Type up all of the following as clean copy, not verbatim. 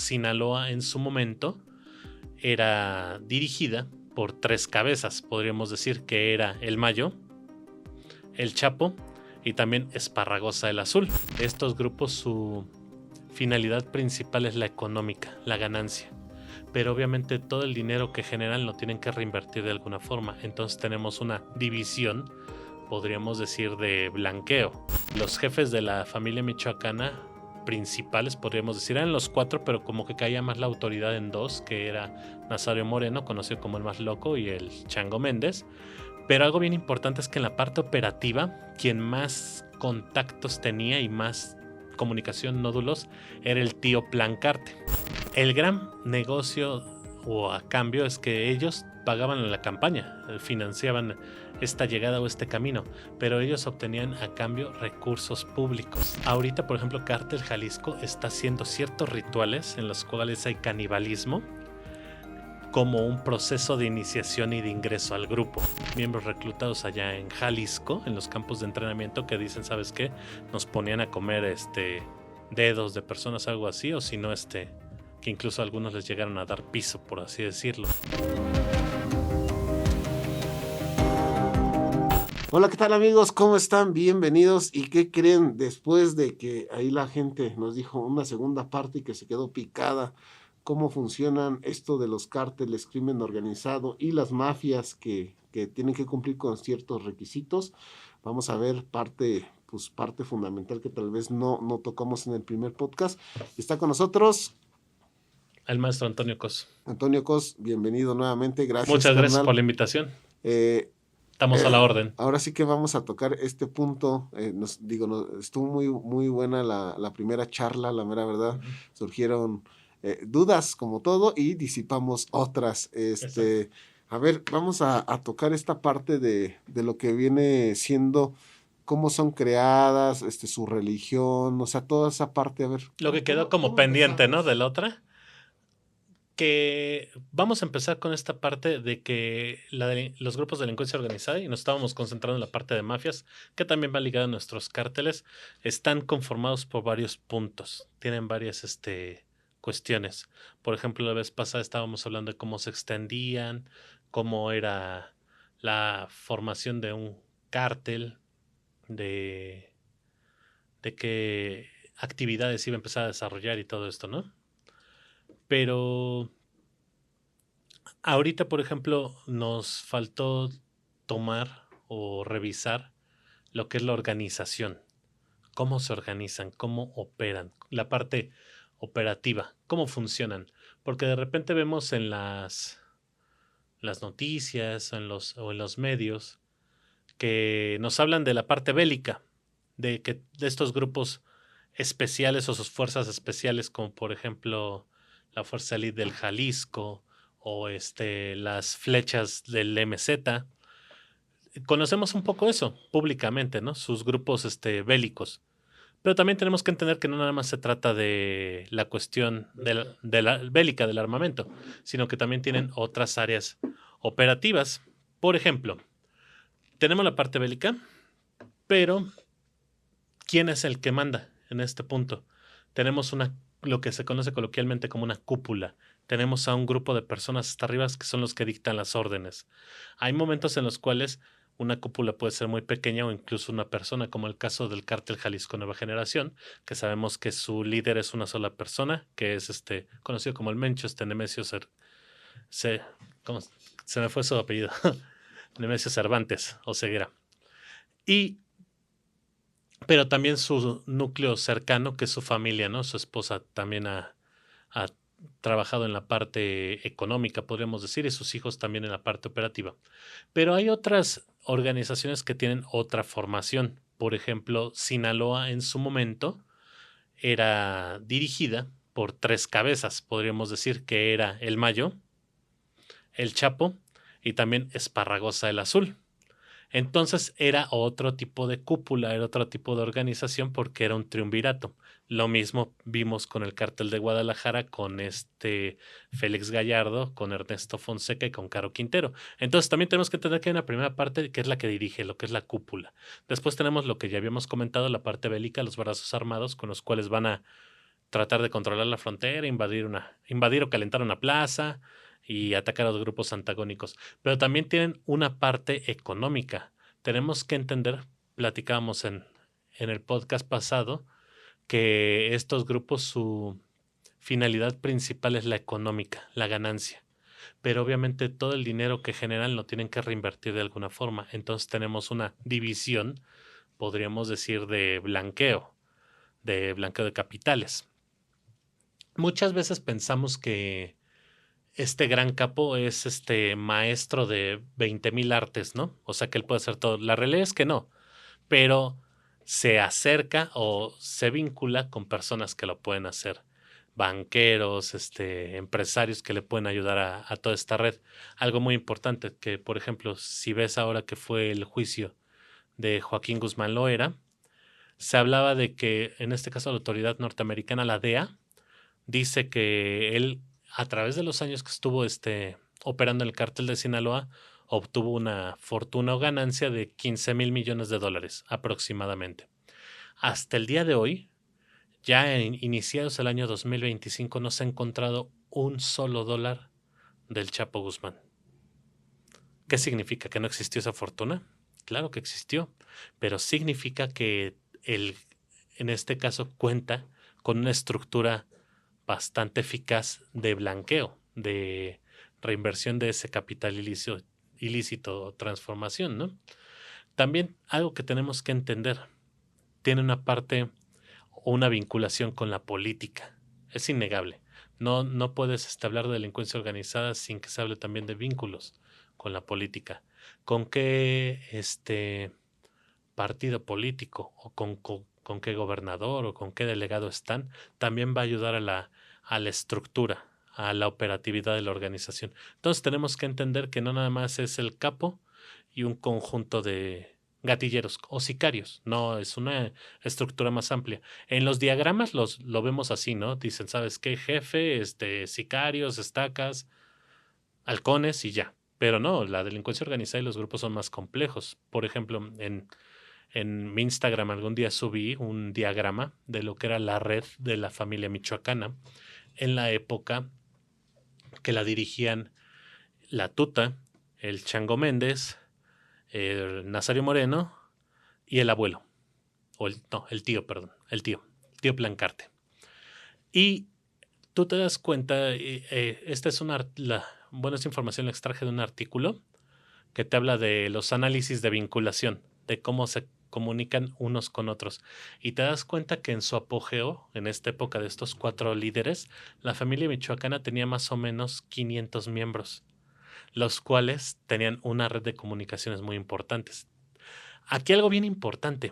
Sinaloa en su momento era dirigida por 3 cabezas, podríamos decir que era el Mayo, el Chapo y también Esparragosa el Azul. Estos grupos, su finalidad principal es la económica, la ganancia, pero obviamente todo el dinero que generan lo tienen que reinvertir de alguna forma. Entonces tenemos una división, podríamos decir, de blanqueo. Los jefes de la familia michoacana principales, podríamos decir, eran los 4, pero como que caía más la autoridad en 2, que era Nazario Moreno, conocido como el más loco, y el Chango Méndez. Pero algo bien importante es que en la parte operativa, quien más contactos tenía y más comunicación, nódulos, era el tío Plancarte. El gran negocio o a cambio es que ellos pagaban la campaña, financiaban esta llegada o este camino, pero ellos obtenían a cambio recursos públicos. Ahorita, por ejemplo, Cártel Jalisco está haciendo ciertos rituales en los cuales hay canibalismo como un proceso de iniciación y de ingreso al grupo. Miembros reclutados allá en Jalisco, en los campos de entrenamiento, que dicen, ¿sabes qué? Nos ponían a comer dedos de personas, algo así, o si no, que incluso a algunos les llegaron a dar piso, por así decirlo. Hola, ¿qué tal amigos? ¿Cómo están? Bienvenidos. ¿Y qué creen? Después de que ahí la gente nos dijo una segunda parte y que se quedó picada, cómo funcionan esto de los cárteles, crimen organizado y las mafias que tienen que cumplir con ciertos requisitos, vamos a ver parte fundamental que tal vez no tocamos en el primer podcast. Está con nosotros el maestro Antonio Cos. Antonio Cos, bienvenido nuevamente. Gracias. Muchas gracias por la invitación. Estamos a la orden. Ahora sí que vamos a tocar este punto. Estuvo muy buena la primera charla, la mera verdad. Uh-huh. Surgieron dudas como todo y disipamos otras. A ver, vamos a tocar esta parte de lo que viene siendo, cómo son creadas, su religión, o sea, toda esa parte, a ver. Lo que quedó como pendiente, ¿no? De la otra. Que vamos a empezar con esta parte de que los grupos de delincuencia organizada, y nos estábamos concentrando en la parte de mafias, que también va ligada a nuestros cárteles, están conformados por varios puntos, tienen varias cuestiones. Por ejemplo, la vez pasada estábamos hablando de cómo se extendían, cómo era la formación de un cártel, de qué actividades iba a empezar a desarrollar y todo esto, ¿no? Pero ahorita, por ejemplo, nos faltó tomar o revisar lo que es la organización. Cómo se organizan, cómo operan, la parte operativa, cómo funcionan. Porque de repente vemos en las noticias o en los medios que nos hablan de la parte bélica, de estos grupos especiales o sus fuerzas especiales, como por ejemplo la Fuerza Elite del Jalisco o las flechas del MZ. Conocemos un poco eso públicamente, ¿no? Sus grupos bélicos. Pero también tenemos que entender que no nada más se trata de la cuestión de la bélica, del armamento, sino que también tienen otras áreas operativas. Por ejemplo, tenemos la parte bélica, pero ¿quién es el que manda en este punto? Tenemos lo que se conoce coloquialmente como una cúpula. Tenemos a un grupo de personas hasta arriba que son los que dictan las órdenes. Hay momentos en los cuales una cúpula puede ser muy pequeña o incluso una persona, como el caso del Cártel Jalisco Nueva Generación, que sabemos que su líder es una sola persona, que es conocido como el Mencho, Nemesio se me fue su apellido, Nemesio Cervantes o Ceguera. Pero también su núcleo cercano, que es su familia, ¿no? Su esposa también ha trabajado en la parte económica, podríamos decir, y sus hijos también en la parte operativa. Pero hay otras organizaciones que tienen otra formación. Por ejemplo, Sinaloa en su momento era dirigida por 3 cabezas, podríamos decir que era el Mayo, el Chapo y también Esparragosa el Azul. Entonces era otro tipo de cúpula, era otro tipo de organización porque era un triunvirato. Lo mismo vimos con el Cártel de Guadalajara, con Félix Gallardo, con Ernesto Fonseca y con Caro Quintero. Entonces también tenemos que entender que hay una primera parte que es la que dirige, lo que es la cúpula. Después tenemos lo que ya habíamos comentado, la parte bélica, los brazos armados con los cuales van a tratar de controlar la frontera, invadir o calentar una plaza y atacar a los grupos antagónicos. Pero también tienen una parte económica. Tenemos que entender, platicábamos en el podcast pasado, que estos grupos, su finalidad principal es la económica, la ganancia. Pero obviamente todo el dinero que generan lo tienen que reinvertir de alguna forma. Entonces tenemos una división, podríamos decir, de blanqueo de capitales. Muchas veces pensamos que este gran capo es este maestro de 20,000 artes, ¿no? O sea que él puede hacer todo. La realidad es que no, pero se acerca o se vincula con personas que lo pueden hacer. Banqueros, empresarios que le pueden ayudar a toda esta red. Algo muy importante que, por ejemplo, si ves ahora que fue el juicio de Joaquín Guzmán Loera, se hablaba de que, en este caso, la autoridad norteamericana, la DEA, dice que él, a través de los años que estuvo operando en el cártel de Sinaloa, obtuvo una fortuna o ganancia de 15,000 millones de dólares aproximadamente. Hasta el día de hoy, ya iniciados el año 2025, no se ha encontrado un solo dólar del Chapo Guzmán. ¿Qué significa? ¿Que no existió esa fortuna? Claro que existió, pero significa que él, en este caso, cuenta con una estructura bastante eficaz de blanqueo, de reinversión de ese capital ilícito o transformación, ¿no? También algo que tenemos que entender, tiene una parte o una vinculación con la política. Es innegable. No puedes hablar de delincuencia organizada sin que se hable también de vínculos con la política. ¿Con qué partido político o con qué gobernador o con qué delegado están? También va a ayudar a la estructura, a la operatividad de la organización. Entonces tenemos que entender que no nada más es el capo y un conjunto de gatilleros o sicarios, no, es una estructura más amplia. En los diagramas lo vemos así, ¿no? Dicen, ¿sabes qué? Jefe, sicarios, estacas, halcones y ya. Pero no, la delincuencia organizada y los grupos son más complejos. Por ejemplo, en mi Instagram algún día subí un diagrama de lo que era la red de la familia michoacana en la época que la dirigían la Tuta, el Chango Méndez, el Nazario Moreno y el abuelo. El tío, perdón, el tío Plancarte. Y tú te das cuenta, esta es esta información la extraje de un artículo que te habla de los análisis de vinculación, de cómo se comunican unos con otros. Y te das cuenta que en su apogeo, en esta época de estos 4 líderes, la familia michoacana tenía más o menos 500 miembros, los cuales tenían una red de comunicaciones muy importantes. Aquí algo bien importante.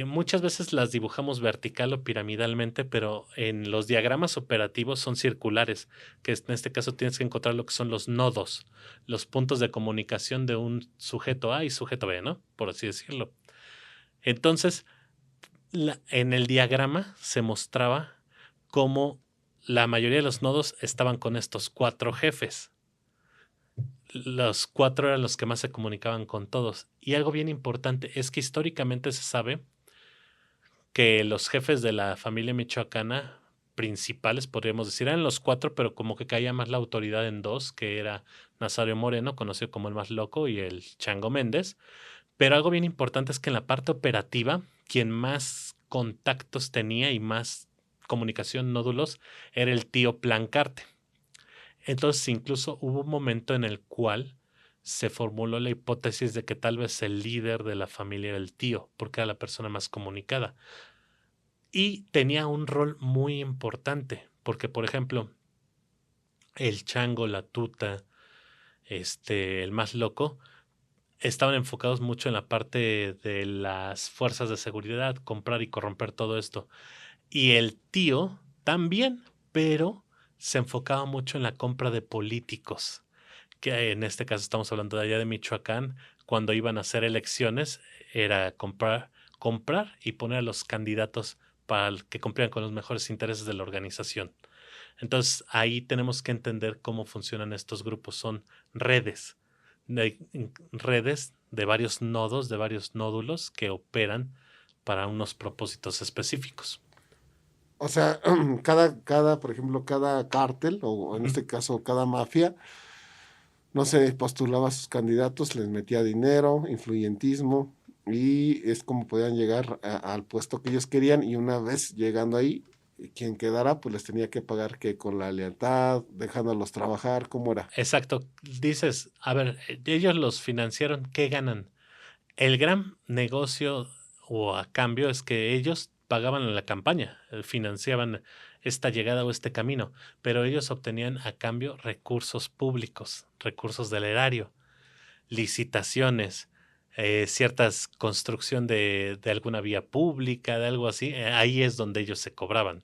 Muchas veces las dibujamos vertical o piramidalmente, pero en los diagramas operativos son circulares, que en este caso tienes que encontrar lo que son los nodos, los puntos de comunicación de un sujeto A y sujeto B, ¿no? Por así decirlo. Entonces, en el diagrama se mostraba cómo la mayoría de los nodos estaban con estos 4 jefes. Los 4 eran los que más se comunicaban con todos. Y algo bien importante es que históricamente se sabe que los jefes de la familia michoacana principales, podríamos decir, eran los 4, pero como que caía más la autoridad en 2, que era Nazario Moreno, conocido como el más loco, y el Chango Méndez. Pero algo bien importante es que en la parte operativa, quien más contactos tenía y más comunicación, nódulos, era el tío Plancarte. Entonces incluso hubo un momento en el cual se formuló la hipótesis de que tal vez el líder de la familia era el tío, porque era la persona más comunicada. Y tenía un rol muy importante, porque por ejemplo, el Chango, la Tuta, el más loco, estaban enfocados mucho en la parte de las fuerzas de seguridad, comprar y corromper todo esto. Y el tío también, pero se enfocaba mucho en la compra de políticos, que en este caso estamos hablando de allá de Michoacán, cuando iban a hacer elecciones, era comprar y poner a los candidatos para que cumplieran con los mejores intereses de la organización. Entonces ahí tenemos que entender cómo funcionan estos grupos. Son redes, redes de varios nodos, de varios nódulos que operan para unos propósitos específicos. O sea, por ejemplo, cada cártel, o en Ujú. este caso cada mafia, no sé, postulaba a sus candidatos, les metía dinero, influyentismo, y es como podían llegar al puesto que ellos querían, y una vez llegando ahí, quien quedara, pues les tenía que pagar que con la lealtad, dejándolos trabajar, ¿cómo era? Exacto. Dices, a ver, ellos los financiaron, ¿qué ganan? El gran negocio o a cambio es que ellos pagaban la campaña, financiaban esta llegada o este camino, pero ellos obtenían a cambio recursos públicos, recursos del erario, licitaciones, ciertas construcción de alguna vía pública, de algo así. Ahí es donde ellos se cobraban,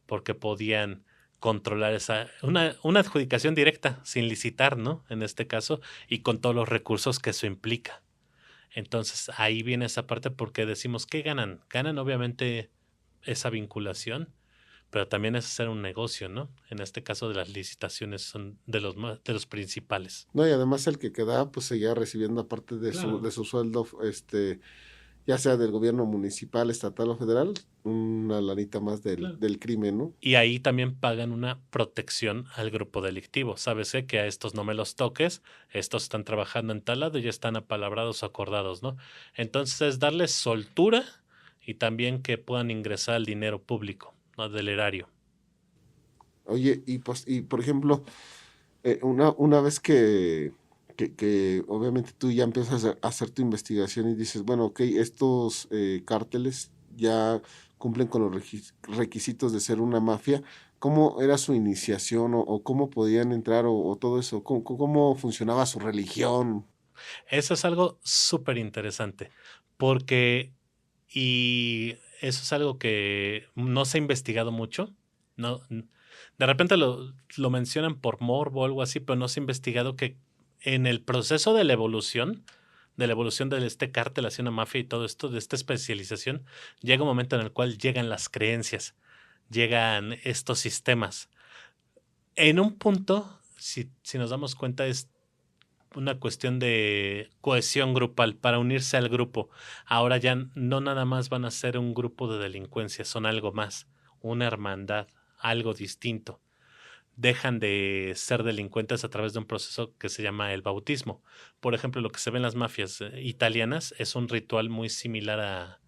porque podían controlar una adjudicación directa, sin licitar, ¿no? En este caso, y con todos los recursos que eso implica. Entonces ahí viene esa parte porque decimos, ¿qué ganan? Ganan obviamente esa vinculación, pero también es hacer un negocio, ¿no? En este caso de las licitaciones son de los principales. No, y además el que quedaba, pues seguía recibiendo aparte Claro. de su sueldo, ya sea del gobierno municipal, estatal o federal, una lanita más Claro. del crimen, ¿no? Y ahí también pagan una protección al grupo delictivo. ¿Sabes qué? Que a estos no me los toques, estos están trabajando en tal lado y ya están apalabrados o acordados, ¿no? Entonces es darles soltura y también que puedan ingresar al dinero público, ¿no? Del erario. Oye, y pues, y por ejemplo, una vez que obviamente tú ya empiezas a hacer tu investigación y dices, bueno, ok, estos cárteles ya cumplen con los requisitos de ser una mafia, ¿cómo era su iniciación o cómo podían entrar o todo eso? ¿Cómo funcionaba su religión? Eso es algo súper interesante, porque y eso es algo que no se ha investigado mucho, no, de repente lo mencionan por morbo o algo así, pero no se ha investigado que en el proceso de la evolución de este cártel hacia una mafia y todo esto, de esta especialización, llega un momento en el cual llegan las creencias, llegan estos sistemas. En un punto, si nos damos cuenta, es una cuestión de cohesión grupal para unirse al grupo. Ahora ya no nada más van a ser un grupo de delincuencia, son algo más, una hermandad, algo distinto. Dejan de ser delincuentes a través de un proceso que se llama el bautismo. Por ejemplo, lo que se ve en las mafias italianas es un ritual muy similar a...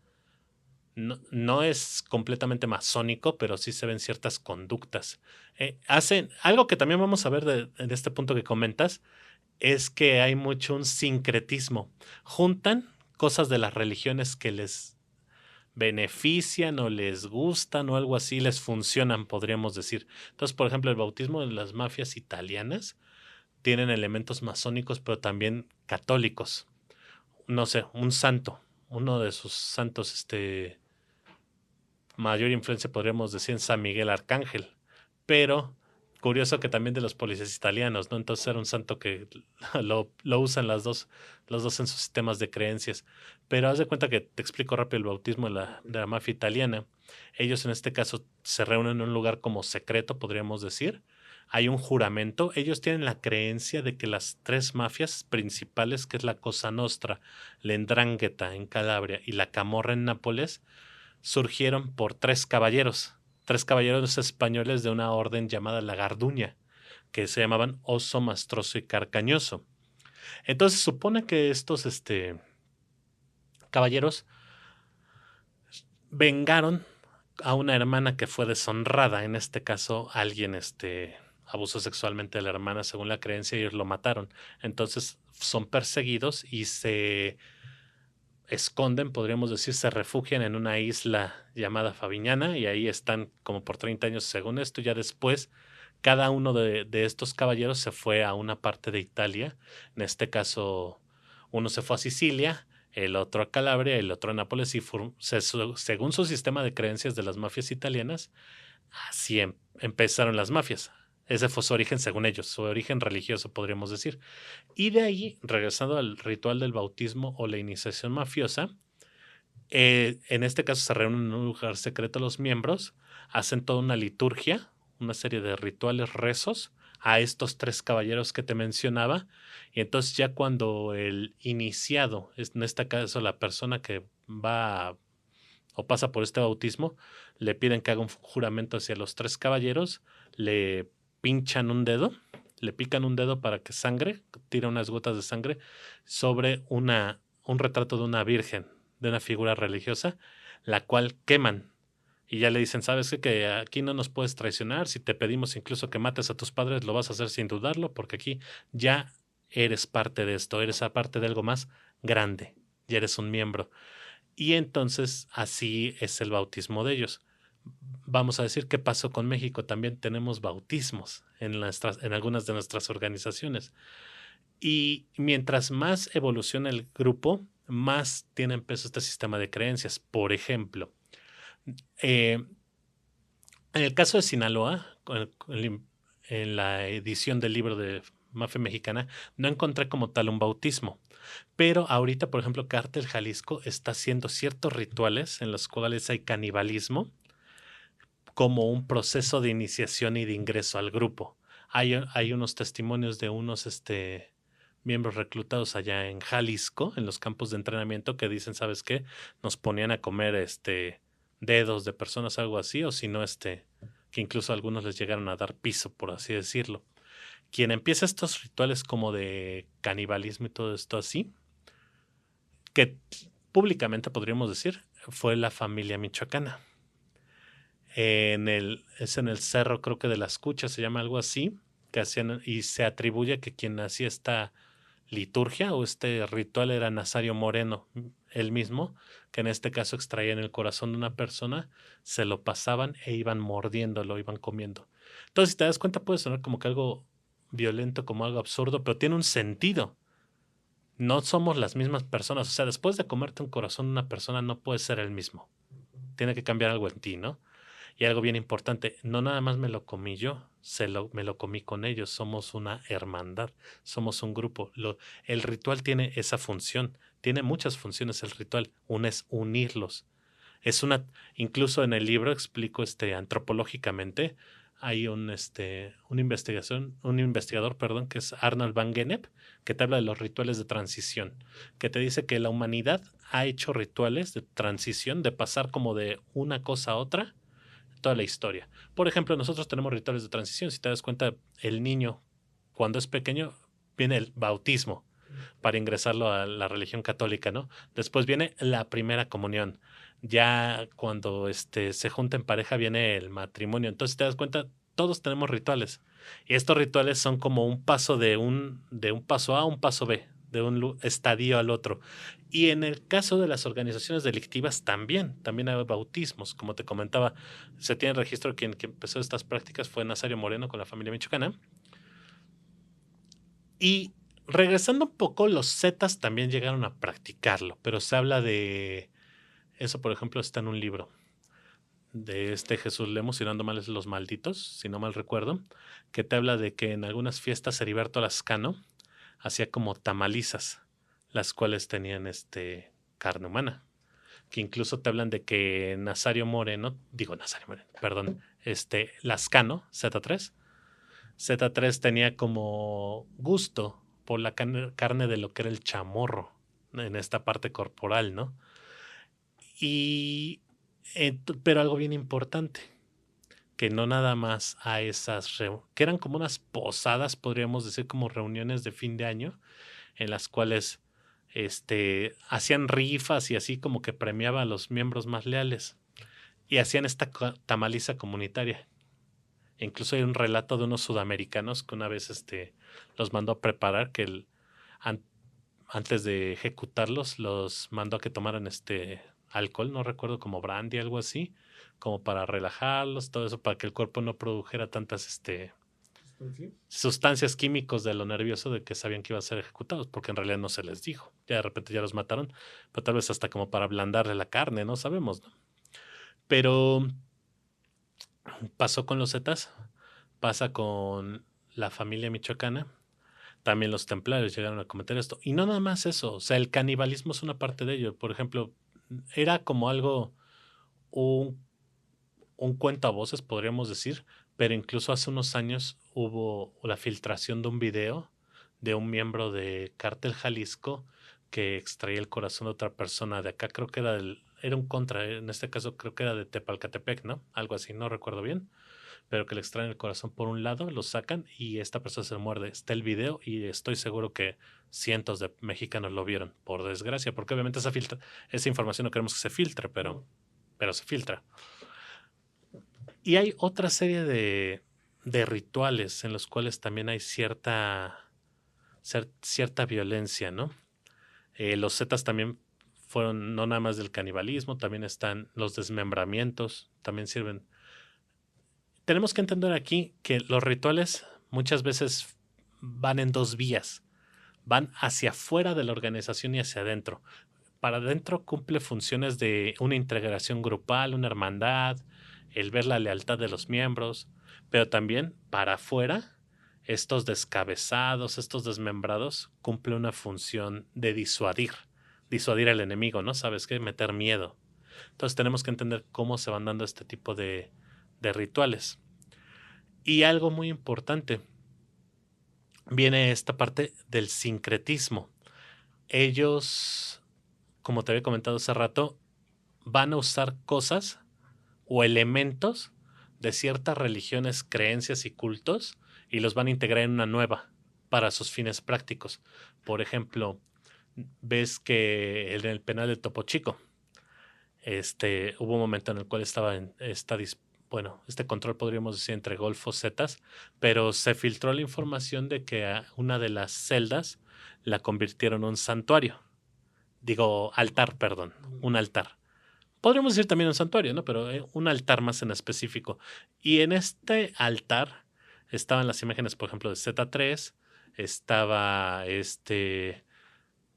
No, no es completamente masónico, pero sí se ven ciertas conductas. Hacen algo que también vamos a ver de este punto que comentas, es que hay mucho un sincretismo. Juntan cosas de las religiones que les benefician o les gustan o algo así, les funcionan, podríamos decir. Entonces, por ejemplo, el bautismo de las mafias italianas tienen elementos masónicos, pero también católicos. No sé, un santo, uno de sus santos, mayor influencia podríamos decir en San Miguel Arcángel, pero curioso que también de los policías italianos, ¿no? Entonces era un santo que lo usan los dos en sus sistemas de creencias. Pero haz de cuenta que te explico rápido el bautismo de la mafia italiana. Ellos en este caso se reúnen en un lugar como secreto, podríamos decir. Hay un juramento. Ellos tienen la creencia de que las tres mafias principales, que es la Cosa Nostra, la 'Ndrangheta en Calabria y la Camorra en Nápoles, surgieron por tres caballeros españoles de una orden llamada la Garduña, que se llamaban Oso, Mastroso y Carcañoso. Entonces se supone que estos caballeros vengaron a una hermana que fue deshonrada. En este caso, alguien abusó sexualmente de la hermana según la creencia y ellos lo mataron. Entonces son perseguidos y se esconden, podríamos decir, se refugian en una isla llamada Faviñana y ahí están como por 30 años según esto. Ya después, cada uno de estos caballeros se fue a una parte de Italia. En este caso, uno se fue a Sicilia, el otro a Calabria, el otro a Nápoles y según su sistema de creencias de las mafias italianas, así empezaron las mafias. Ese fue su origen según ellos, su origen religioso podríamos decir. Y de ahí, regresando al ritual del bautismo o la iniciación mafiosa, en este caso se reúnen en un lugar secreto los miembros, hacen toda una liturgia, una serie de rituales, rezos a estos tres caballeros que te mencionaba, y entonces ya cuando el iniciado, en este caso la persona que va o pasa por este bautismo, le piden que haga un juramento hacia los 3 caballeros, le pinchan un dedo, le pican un dedo para que sangre, tira unas gotas de sangre sobre un retrato de una virgen, de una figura religiosa, la cual queman. Y ya le dicen, ¿sabes qué? Que aquí no nos puedes traicionar. Si te pedimos incluso que mates a tus padres, lo vas a hacer sin dudarlo, porque aquí ya eres parte de esto, eres parte de algo más grande, ya eres un miembro. Y entonces así es el bautismo de ellos. Vamos a decir qué pasó con México. También tenemos bautismos en algunas de nuestras organizaciones. Y mientras más evoluciona el grupo, más tiene peso este sistema de creencias. Por ejemplo, en el caso de Sinaloa, en la edición del libro de Mafia Mexicana, no encontré como tal un bautismo. Pero ahorita, por ejemplo, Cártel Jalisco está haciendo ciertos rituales en los cuales hay canibalismo como un proceso de iniciación y de ingreso al grupo. Hay unos testimonios de unos miembros reclutados allá en Jalisco, en los campos de entrenamiento, que dicen, ¿sabes qué? Nos ponían a comer dedos de personas, algo así, o si no, que incluso algunos les llegaron a dar piso, por así decirlo. Quien empieza estos rituales como de canibalismo y todo esto así, que públicamente podríamos decir, fue la familia michoacana. Es en el cerro, creo que de las Cuchas, se llama algo así, que hacían, y se atribuye que quien hacía esta liturgia o este ritual era Nazario Moreno, él mismo, que en este caso extraían el corazón de una persona, se lo pasaban e iban mordiéndolo, iban comiendo. Entonces, si te das cuenta, puede sonar como que algo violento, como algo absurdo, pero tiene un sentido. No somos las mismas personas. O sea, después de comerte un corazón de una persona, no puede ser el mismo. Tiene que cambiar algo en ti, ¿no? Y algo bien importante, no nada más me lo comí yo, me lo comí con ellos, somos una hermandad, somos un grupo. El ritual tiene esa función, tiene muchas funciones el ritual, una es unirlos. Incluso en el libro explico antropológicamente, hay un investigador, perdón, que es Arnold van Gennep, que te habla de los rituales de transición, que te dice que la humanidad ha hecho rituales de transición, de pasar como de una cosa a otra, toda la historia. Por ejemplo, nosotros tenemos rituales de transición. Si te das cuenta, el niño, cuando es pequeño, viene el bautismo para ingresarlo a la religión católica, ¿no? Después viene la primera comunión. Ya cuando se junta en pareja viene el matrimonio. Entonces, si te das cuenta, todos tenemos rituales. Y estos rituales son como un paso de un paso A a un paso B, de un estadio al otro. Y en el caso de las organizaciones delictivas también hay bautismos. Como te comentaba, se tiene registro de quien empezó estas prácticas fue Nazario Moreno con la familia michoacana. Y regresando un poco, los Zetas también llegaron a practicarlo, pero se habla de eso, por ejemplo, está en un libro de Jesús Lemos, si no ando mal es Los Malditos, si no mal recuerdo, que te habla de que en algunas fiestas Heriberto Lascano hacía como tamalizas, las cuales tenían carne humana, que incluso te hablan de que Nazario Moreno, perdón, Lascano, Z3 tenía como gusto por la carne de lo que era el chamorro en esta parte corporal, ¿no? Y pero algo bien importante, que no nada más a esas que eran como unas posadas, podríamos decir, como reuniones de fin de año, en las cuales hacían rifas y así como que premiaba a los miembros más leales y hacían esta tamaliza comunitaria. Incluso hay un relato de unos sudamericanos que una vez los mandó a preparar, que antes de ejecutarlos los mandó a que tomaran alcohol, no recuerdo, como brandy, algo así, como para relajarlos, todo eso, para que el cuerpo no produjera tantas sustancias químicos de lo nervioso de que sabían que iban a ser ejecutados, porque en realidad no se les dijo. Ya de repente ya los mataron, pero tal vez hasta como para ablandarle la carne, no sabemos, ¿no? Pero pasó con los Zetas, pasa con la familia michoacana, también los templarios llegaron a cometer esto. Y no nada más eso, o sea, el canibalismo es una parte de ello. Por ejemplo, era como algo, un, un cuento a voces, podríamos decir, pero incluso hace unos años hubo la filtración de un video de un miembro de Cártel Jalisco que extraía el corazón de otra persona de acá, creo que era era un contra, en este caso creo que era de Tepalcatepec, ¿no? Algo así, no recuerdo bien, pero que le extraen el corazón por un lado, lo sacan y esta persona se muerde. Está el video y estoy seguro que cientos de mexicanos lo vieron, por desgracia, porque obviamente esa información no queremos que se filtre, pero se filtra. Y hay otra serie de rituales en los cuales también hay cierta violencia, ¿no? Los Zetas también fueron no nada más del canibalismo, también están los desmembramientos, también sirven. Tenemos que entender aquí que los rituales muchas veces van en dos vías. Van hacia afuera de la organización y hacia adentro. Para adentro cumple funciones de una integración grupal, una hermandad, el ver la lealtad de los miembros, pero también para afuera, estos descabezados, estos desmembrados, cumple una función de disuadir al enemigo, ¿no? ¿Sabes qué? Meter miedo. Entonces tenemos que entender cómo se van dando este tipo de rituales. Y algo muy importante, viene esta parte del sincretismo. Ellos, como te había comentado hace rato, van a usar cosas o elementos de ciertas religiones, creencias y cultos y los van a integrar en una nueva para sus fines prácticos. Por ejemplo, ves que en el penal de Topo Chico, hubo un momento en el cual estaba en este control podríamos decir entre Golfos Zetas, pero se filtró la información de que a una de las celdas la convirtieron en un santuario. Digo, altar, perdón, un altar. Podríamos decir también un santuario, ¿no? Pero un altar más en específico. Y en este altar estaban las imágenes, por ejemplo, de Z3, estaba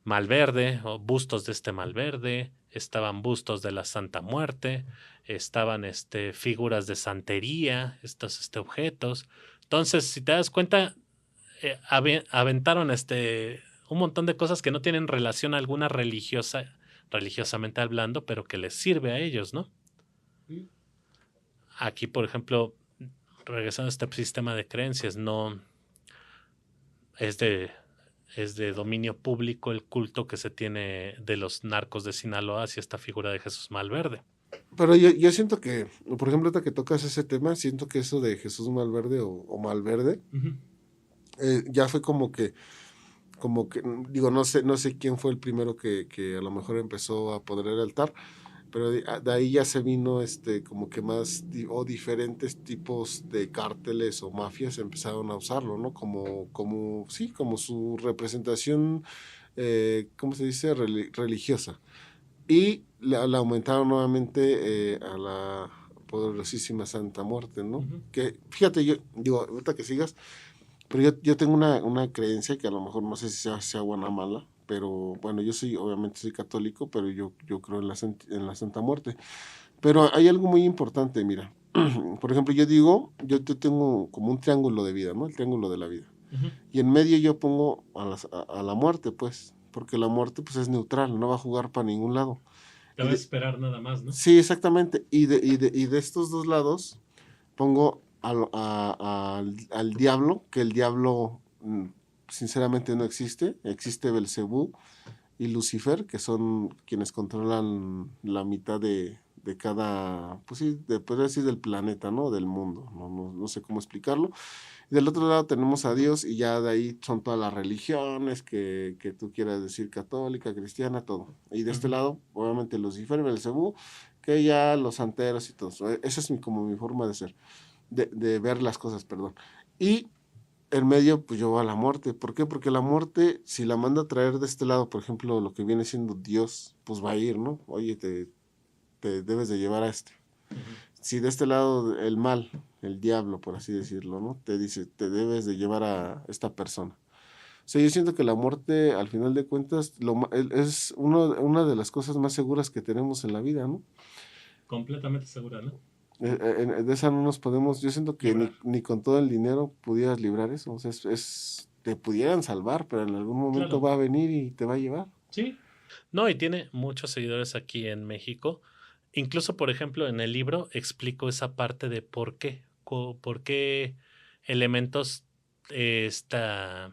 Malverde, o bustos de Malverde, estaban bustos de la Santa Muerte, estaban figuras de santería, estos objetos. Entonces, si te das cuenta, aventaron un montón de cosas que no tienen relación alguna religiosamente hablando, pero que les sirve a ellos, ¿no? Sí. Aquí, por ejemplo, regresando a este sistema de creencias, no es de dominio público el culto que se tiene de los narcos de Sinaloa hacia esta figura de Jesús Malverde. Pero yo siento que, por ejemplo, ahorita que tocas ese tema, siento que eso de Jesús Malverde o Malverde, ya fue como que, digo, no sé quién fue el primero que a lo mejor empezó a poner el altar, pero de ahí ya se vino como que más o diferentes tipos de cárteles o mafias empezaron a usarlo, ¿no? Sí, como su representación, ¿cómo se dice? Religiosa. Y la aumentaron nuevamente a la poderosísima Santa Muerte, ¿no? Que, fíjate, yo digo, ahorita que sigas, pero yo tengo una creencia que a lo mejor no sé si sea buena o mala, pero bueno, obviamente soy católico, pero yo creo en la Santa Muerte. Pero hay algo muy importante, mira. Por ejemplo, yo tengo como un triángulo de vida, ¿no? El triángulo de la vida. Y en medio yo pongo a la muerte, pues, porque la muerte pues es neutral, no va a jugar para ningún lado. Te va a esperar nada más, ¿no? Sí, exactamente. Y de estos dos lados pongo al diablo, que el diablo sinceramente no existe. Existe Belcebú y Lucifer, que son quienes controlan la mitad de cada, pues sí, podría decir del planeta, ¿no? Del mundo. No sé cómo explicarlo. Y del otro lado tenemos a Dios y ya de ahí son todas las religiones que tú quieras decir, católica, cristiana, todo. Y de este lado, obviamente Lucifer, Belcebú, que ya los santeros y todo. Esa es como mi forma de ser, de ver las cosas, perdón. Y en medio, pues yo voy a la muerte. ¿Por qué? Porque la muerte, si la manda a traer de este lado, por ejemplo, lo que viene siendo Dios, pues va a ir, ¿no? Oye, te debes de llevar a este. Si de este lado el mal, el diablo, por así decirlo, ¿no? Te dice, te debes de llevar a esta persona. O sea, yo siento que la muerte, al final de cuentas, es una de las cosas más seguras que tenemos en la vida, ¿no? Completamente segura, ¿no? De esa no nos podemos, yo siento que ni con todo el dinero pudieras librar eso. O sea, te pudieran salvar, pero en algún momento va a venir y te va a llevar. Sí. No, y tiene muchos seguidores aquí en México. Incluso, por ejemplo, en el libro explico esa parte de por qué elementos esta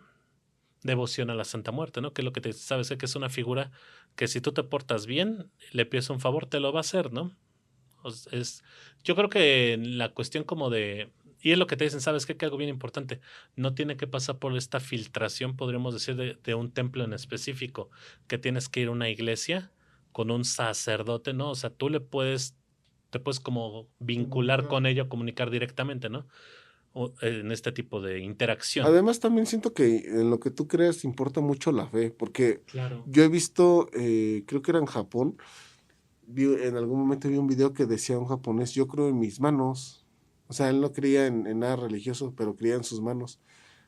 devoción a la Santa Muerte, ¿no? Que es lo que te sabes que es una figura que si tú te portas bien, le pides un favor, te lo va a hacer, ¿no? Yo creo que la cuestión como de... Y es lo que te dicen, ¿sabes qué? Que algo bien importante. No tiene que pasar por esta filtración, podríamos decir, de un templo en específico, que tienes que ir a una iglesia con un sacerdote, ¿no? O sea, te puedes como vincular con ello, comunicar directamente, ¿no? En este tipo de interacción. Además, también siento que en lo que tú creas importa mucho la fe, porque Claro. yo he visto, creo que era en Japón, en algún momento vi un video que decía un japonés, yo creo en mis manos. O sea, él no creía en nada religioso, pero creía en sus manos,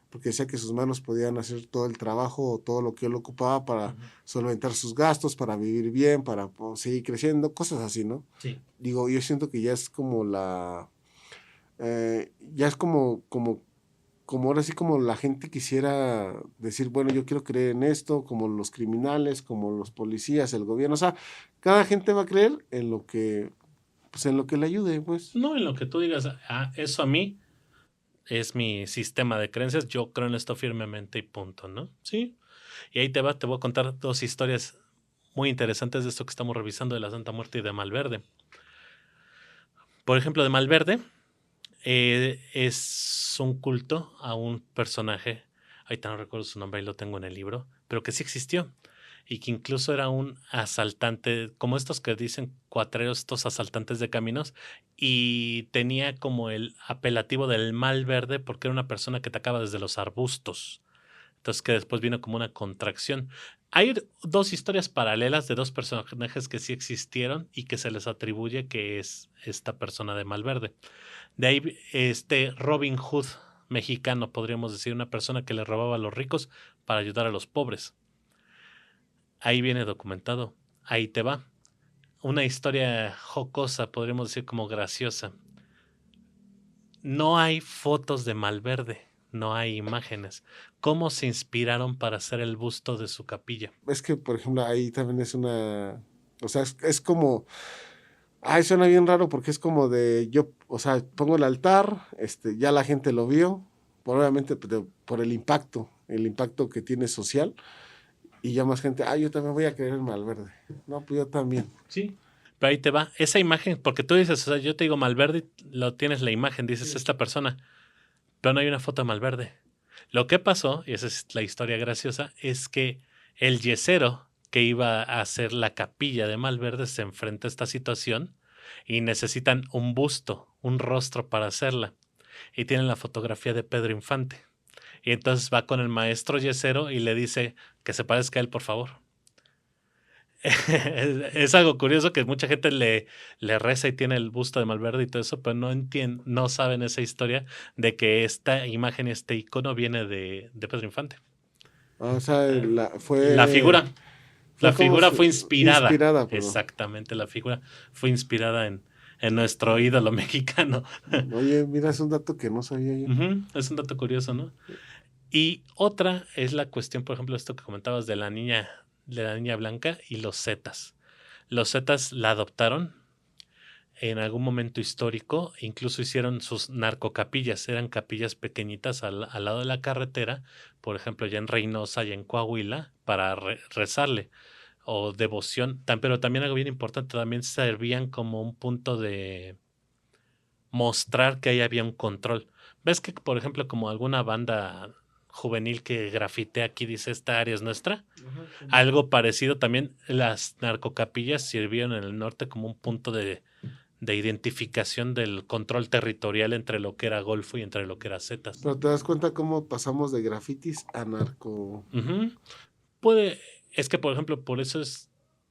porque decía que sus manos podían hacer todo el trabajo o todo lo que él ocupaba para solventar sus gastos, para vivir bien, para seguir creciendo, cosas así, ¿no? Sí. Digo, yo siento que ya es como ya es como ahora sí como la gente quisiera decir, bueno, yo quiero creer en esto, como los criminales, como los policías, el gobierno, o sea, cada gente va a creer en lo que, pues en lo que le ayude, pues. No, en lo que tú digas, eso a mí es mi sistema de creencias, yo creo en esto firmemente y punto, ¿no? Sí. Y ahí te voy a contar dos historias muy interesantes de esto que estamos revisando de la Santa Muerte y de Malverde. Por ejemplo, de Malverde es un culto a un personaje, ahorita no recuerdo su nombre, ahí lo tengo en el libro, pero que sí existió y que incluso era un asaltante, como estos que dicen cuatreros, estos asaltantes de caminos, y tenía como el apelativo del Malverde porque era una persona que atacaba desde los arbustos. Entonces que después vino como una contracción. Hay dos historias paralelas de dos personajes que sí existieron y que se les atribuye que es esta persona de Malverde. De ahí Robin Hood mexicano, podríamos decir, una persona que le robaba a los ricos para ayudar a los pobres. Ahí viene documentado. Ahí te va. Una historia jocosa, podríamos decir como graciosa. No hay fotos de Malverde, no hay imágenes. ¿Cómo se inspiraron para hacer el busto de su capilla? Es que, por ejemplo, ahí también es o sea, es como, ay, suena bien raro porque es como de, yo, o sea, pongo el altar, ya la gente lo vio, probablemente por el impacto que tiene social, y ya más gente, yo también voy a creer en Malverde. No, pues yo también. Sí. Pero ahí te va. Esa imagen, porque tú dices, o sea, yo te digo Malverde, lo tienes la imagen, dices Sí. esta persona, pero no hay una foto de Malverde. Lo que pasó, y esa es la historia graciosa, es que el yesero que iba a hacer la capilla de Malverde se enfrenta a esta situación y necesitan un busto, un rostro para hacerla. Y tienen la fotografía de Pedro Infante. Y entonces va con el maestro yesero y le dice que se parezca a él, por favor. Es algo curioso que mucha gente le reza y tiene el busto de Malverde y todo eso, pero no saben esa historia de que esta imagen, este icono viene de Pedro Infante. O sea, La figura. La fue como figura fue inspirada. inspirada, perdón. Exactamente, la figura fue inspirada en nuestro ídolo mexicano. Oye, mira, es un dato que no sabía yo. Es un dato curioso, ¿no? Y otra es la cuestión, por ejemplo, esto que comentabas de la niña blanca y los Zetas. Los Zetas la adoptaron en algún momento histórico, incluso hicieron sus narcocapillas, eran capillas pequeñitas al lado de la carretera, por ejemplo, ya en Reynosa y en Coahuila, para rezarle o devoción, pero también algo bien importante, también servían como un punto de mostrar que ahí había un control. ¿Ves que, por ejemplo, como alguna banda juvenil que grafitea aquí dice esta área es nuestra? Algo parecido también, las narcocapillas sirvieron en el norte como un punto de identificación del control territorial entre lo que era Golfo y entre lo que era Zetas. Pero te das cuenta cómo pasamos de grafitis a narco. Puede, es que por ejemplo, por eso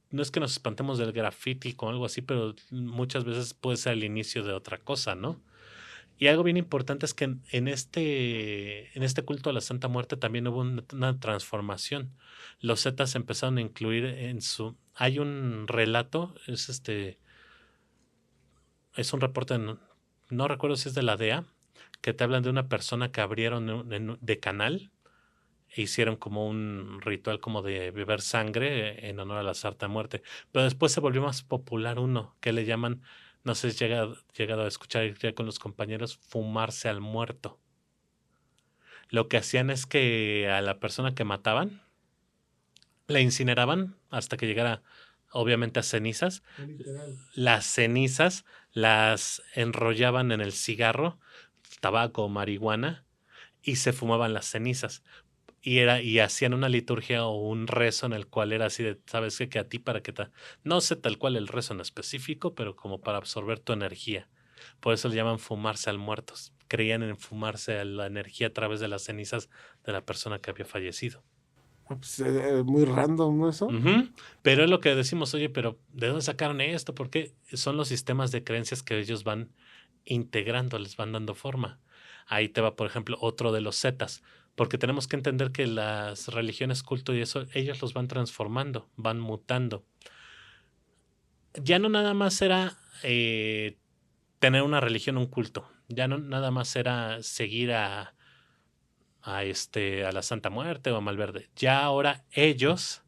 no es que nos espantemos del graffiti con algo así, pero muchas veces puede ser el inicio de otra cosa, ¿no? Y algo bien importante es que en este culto a la Santa Muerte también hubo una transformación. Los Zetas empezaron a incluir hay un relato, es un reporte, no recuerdo si es de la DEA, que te hablan de una persona que abrieron de canal e hicieron como un ritual como de beber sangre en honor a la Santa Muerte. Pero después se volvió más popular uno que le llaman, no sé si llegado a escuchar ya con los compañeros, fumarse al muerto. Lo que hacían es que a la persona que mataban La incineraban hasta que llegara, obviamente, a cenizas. Literal. Las cenizas las enrollaban en el cigarro, tabaco o marihuana, y se fumaban las cenizas. Y hacían una liturgia o un rezo en el cual era así de, ¿sabes qué? Que a ti para que te... No sé tal cual el rezo en específico, pero como para absorber tu energía. Por eso le llaman fumarse al muertos. Creían en fumarse a la energía a través de las cenizas de la persona que había fallecido. Pues, muy random, ¿no? Eso. Ujú. Pero es lo que decimos, oye, pero ¿de dónde sacaron esto? Porque son los sistemas de creencias que ellos van integrando, les van dando forma. Ahí te va, por ejemplo, otro de los zetas, porque tenemos que entender que las religiones, culto y eso, ellos los van transformando, van mutando. Ya no nada más era tener una religión, un culto, ya no nada más era seguir a la Santa Muerte o a Malverde. Ya ahora ellos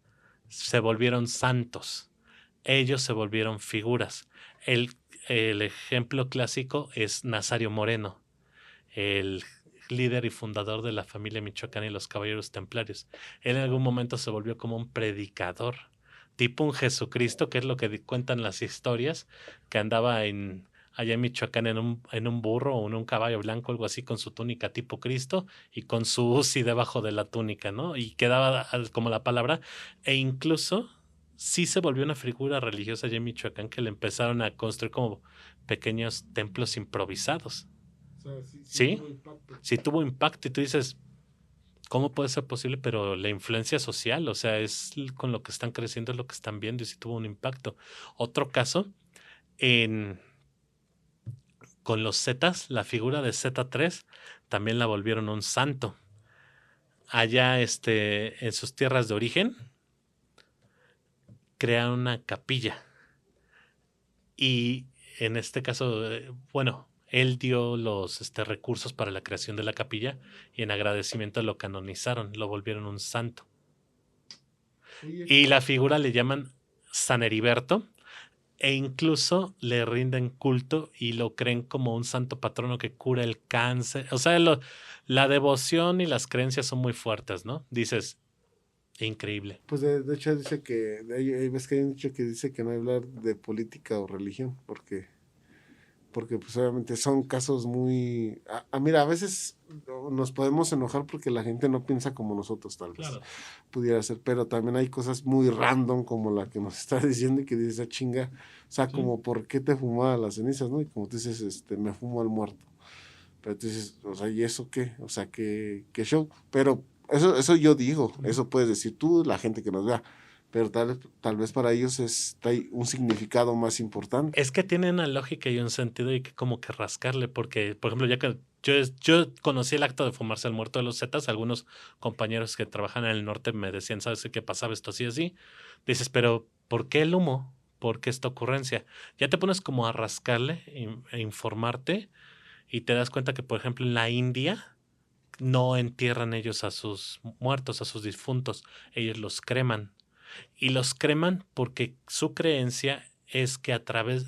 se volvieron santos. Ellos se volvieron figuras. El, el ejemplo clásico es Nazario Moreno, el líder y fundador de la familia michoacana y los caballeros templarios. Él en algún momento se volvió como un predicador, tipo un Jesucristo, que es lo que cuentan las historias, que andaba allá en Michoacán en un burro o en un caballo blanco, algo así, con su túnica tipo Cristo y con su UCI debajo de la túnica, ¿no? Y quedaba como la palabra, e incluso sí se volvió una figura religiosa allá en Michoacán que le empezaron a construir como pequeños templos improvisados. O sea, sí, ¿Sí? tuvo impacto. Sí tuvo impacto y tú dices, ¿cómo puede ser posible? Pero la influencia social, o sea, con lo que están creciendo, es lo que están viendo y sí tuvo un impacto. Otro caso, en, con los Zetas, la figura de Z3 también la volvieron un santo. Allá en sus tierras de origen, crearon una capilla. Y en este caso, bueno, él dio los recursos para la creación de la capilla y en agradecimiento lo canonizaron, lo volvieron un santo. Oye, Y la figura le llaman San Heriberto e incluso le rinden culto y lo creen como un santo patrono que cura el cáncer. O sea, la devoción y las creencias son muy fuertes, ¿no? Dices, increíble. pues de hecho dice que, hay ves que hay un dicho que dice que no hay hablar de política o religión, porque pues obviamente son casos muy... mira, a veces nos podemos enojar porque la gente no piensa como nosotros, tal vez Claro. pudiera ser, pero también hay cosas muy random como la que nos está diciendo y que dice "Ah, chinga, o sea, Sí. como por qué te fumaba las cenizas, ¿no? Y como tú dices, me fumo al muerto. Pero tú dices, o sea, ¿y eso qué? O sea, ¿qué show? Pero eso yo digo, eso puedes decir tú, la gente que nos vea, pero tal vez para ellos trae un significado más importante. Es que tiene una lógica y un sentido y que como que rascarle, porque, por ejemplo, ya que yo conocí el acto de fumarse el muerto de los Zetas, algunos compañeros que trabajan en el norte me decían, ¿sabes qué pasaba esto así así? Dices, pero ¿por qué el humo? ¿Por qué esta ocurrencia? Ya te pones como a rascarle e informarte y te das cuenta que, por ejemplo, en la India no entierran ellos a sus muertos, a sus difuntos, ellos los creman. Y los creman porque su creencia es que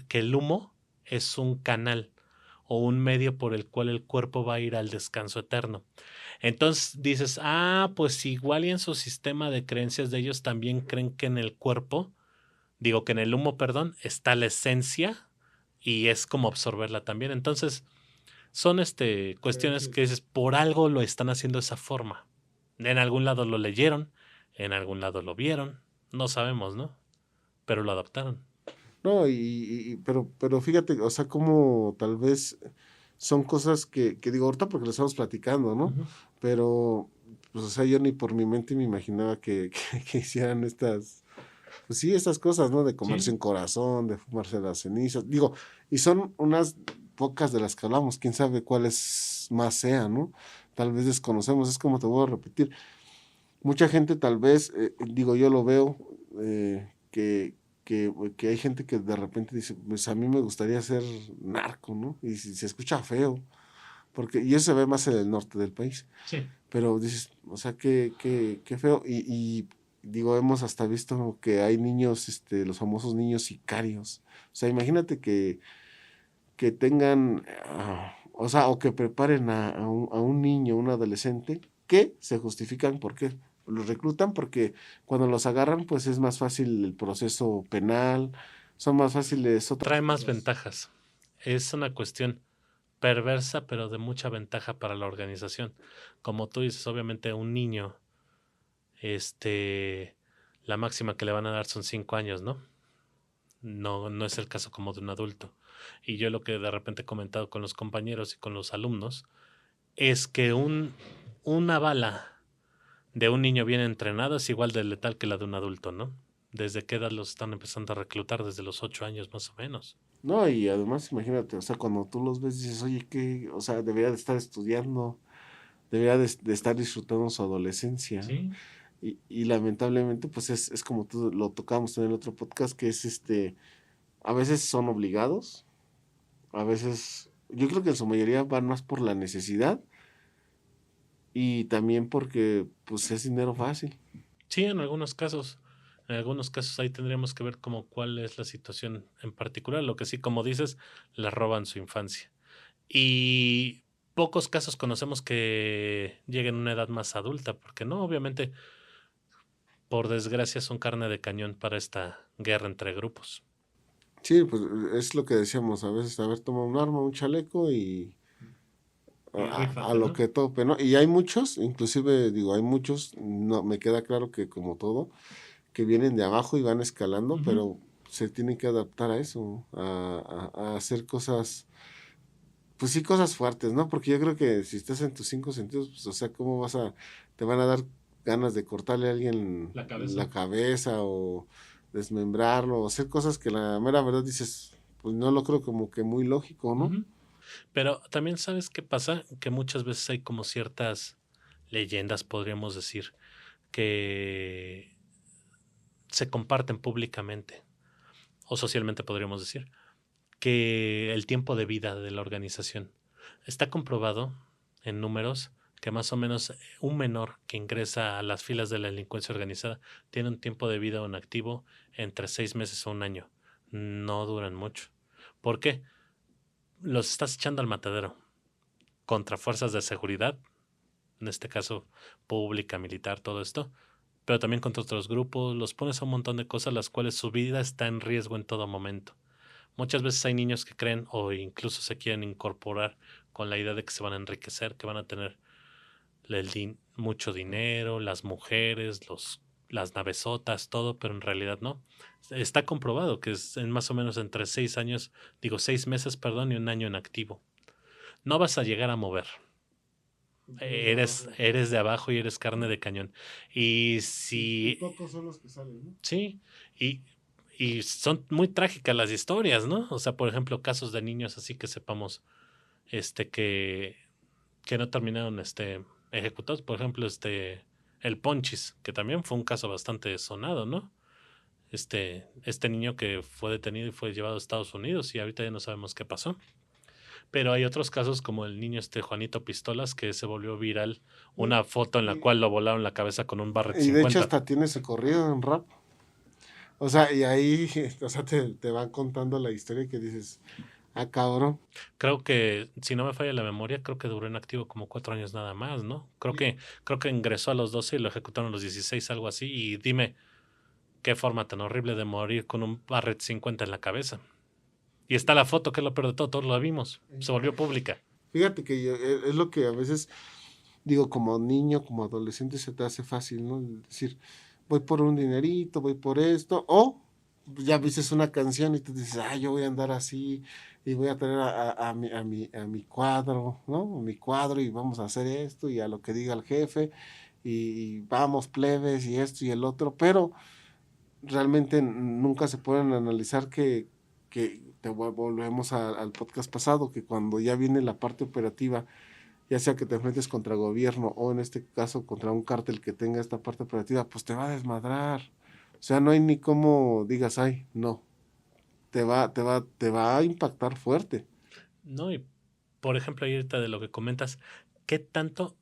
que el humo es un canal o un medio por el cual el cuerpo va a ir al descanso eterno. Entonces dices, pues igual y en su sistema de creencias de ellos también creen que en el cuerpo, digo que en el humo, perdón, está la esencia y es como absorberla también. Entonces, son cuestiones Sí. que dices, por algo lo están haciendo de esa forma. En algún lado lo leyeron, en algún lado lo vieron, no sabemos, ¿no? Pero lo adaptaron. No, pero fíjate, o sea, como tal vez son cosas que digo ahorita porque lo estamos platicando, ¿no? Ujú. Pero, pues, o sea, yo ni por mi mente me imaginaba que hicieran pues sí, estas cosas, ¿no? De comerse Sí. un corazón, de fumarse las cenizas. Digo, y son unas pocas de las que hablamos, quién sabe cuáles más sean, ¿no? Tal vez desconocemos, es como te voy a repetir. Mucha gente tal vez, digo, yo lo veo, que hay gente que de repente dice, pues a mí me gustaría ser narco, ¿no? Y si se escucha feo, y eso se ve más en el norte del país, Sí. pero dices, o sea, qué feo, y digo, hemos hasta visto que hay niños, los famosos niños sicarios, o sea, imagínate que tengan, o sea, o que preparen a un niño, un adolescente, que se justifican, ¿por qué? los reclutan porque cuando los agarran, pues es más fácil el proceso penal, son más fáciles otras Trae más cosas. ventajas. Es una cuestión perversa, pero de mucha ventaja para la organización. Como tú dices, obviamente un niño, este, la máxima que le van a dar son 5 años, ¿no? No, no es el caso como de un adulto. Y yo lo que de repente he comentado con los compañeros y con los alumnos es que una bala de un niño bien entrenado es igual de letal que la de un adulto, ¿no? ¿Desde qué edad los están empezando a reclutar? Desde los 8 años más o menos. No, y además imagínate, o sea, cuando tú los ves dices, oye, que, o sea, debería de estar estudiando, debería de estar disfrutando su adolescencia, ¿no? Sí. Y lamentablemente, pues es como tú lo tocamos en el otro podcast, que es a veces son obligados, a veces, yo creo que en su mayoría van más por la necesidad y también porque, pues es dinero fácil. Sí, en algunos casos. En algunos casos ahí tendríamos que ver como cuál es la situación en particular. Lo que sí, como dices, les roban su infancia. Y pocos casos conocemos que lleguen a una edad más adulta, porque no, obviamente, por desgracia, son carne de cañón para esta guerra entre grupos. Sí, pues es lo que decíamos, a veces, a ver, toma un arma, un chaleco y Y a rífate, lo ¿no? que tope, ¿no? Y hay muchos, inclusive digo, hay muchos, no, me queda claro que como todo, que vienen de abajo y van escalando, Ujú. pero se tienen que adaptar a eso, a hacer cosas, pues sí, cosas fuertes, ¿no? Porque yo creo que si estás en tus cinco sentidos, pues, o sea, ¿cómo te van a dar ganas de cortarle a alguien La la cabeza. cabeza o desmembrarlo o hacer cosas que la mera verdad dices, pues no lo creo como que muy lógico, ¿no? Ujú. Pero también sabes qué pasa, que muchas veces hay como ciertas leyendas, podríamos decir, que se comparten públicamente o socialmente, podríamos decir, que el tiempo de vida de la organización está comprobado en números que más o menos un menor que ingresa a las filas de la delincuencia organizada tiene un tiempo de vida en activo entre 6 meses o un año. No duran mucho. ¿Por qué? Los estás echando al matadero contra fuerzas de seguridad, en este caso pública, militar, todo esto, pero también contra otros grupos, los pones a un montón de cosas las cuales su vida está en riesgo en todo momento. Muchas veces hay niños que creen o incluso se quieren incorporar con la idea de que se van a enriquecer, que van a tener mucho dinero, las mujeres, las navesotas, todo, pero en realidad no. Está comprobado que es en más o menos entre 6 años, 6 meses, perdón, y un año en activo. No vas a llegar a mover. Eres de abajo y eres carne de cañón. Y Y si, pocos son los que salen, ¿no? sí, y, y son muy trágicas las historias, ¿no? O sea, por ejemplo, casos de niños así que sepamos, este, que no terminaron, ejecutados. Por ejemplo, el Ponchis, que también fue un caso bastante sonado, ¿no? Este niño que fue detenido y fue llevado a Estados Unidos y ahorita ya no sabemos qué pasó. Pero hay otros casos como el niño Juanito Pistolas, que se volvió viral No, una foto en la Y, cual lo volaron la cabeza con un Barrett y de hecho 50. hasta tiene su corrido en rap. O sea, y ahí, o sea, te van contando la historia que dices, ah, cabrón. Creo que, si no me falla la memoria, creo que duró en activo como 4 años nada más, ¿no? Creo que ingresó a los 12 y lo ejecutaron a los 16, algo así. Y dime, qué forma tan horrible de morir con un Barrett 50 en la cabeza. Y está la foto, que es lo peor de todo, todos la vimos. Se volvió pública. Fíjate que es lo que a veces digo, como niño, como adolescente, se te hace fácil, ¿no? Decir, voy por un dinerito, voy por esto, o ya viste una canción y tú dices, ah, yo voy a andar así y voy a tener a mi cuadro, ¿no? A mi cuadro y vamos a hacer esto y a lo que diga el jefe y vamos plebes y esto y el otro, pero realmente nunca se pueden analizar que volvemos al podcast pasado, que cuando ya viene la parte operativa, ya sea que te enfrentes contra gobierno o en este caso contra un cártel que tenga esta parte operativa, pues te va a desmadrar. O sea, no hay ni cómo digas, ay, no, te va a impactar fuerte. No, y por ejemplo, ahorita de lo que comentas, ¿qué tanto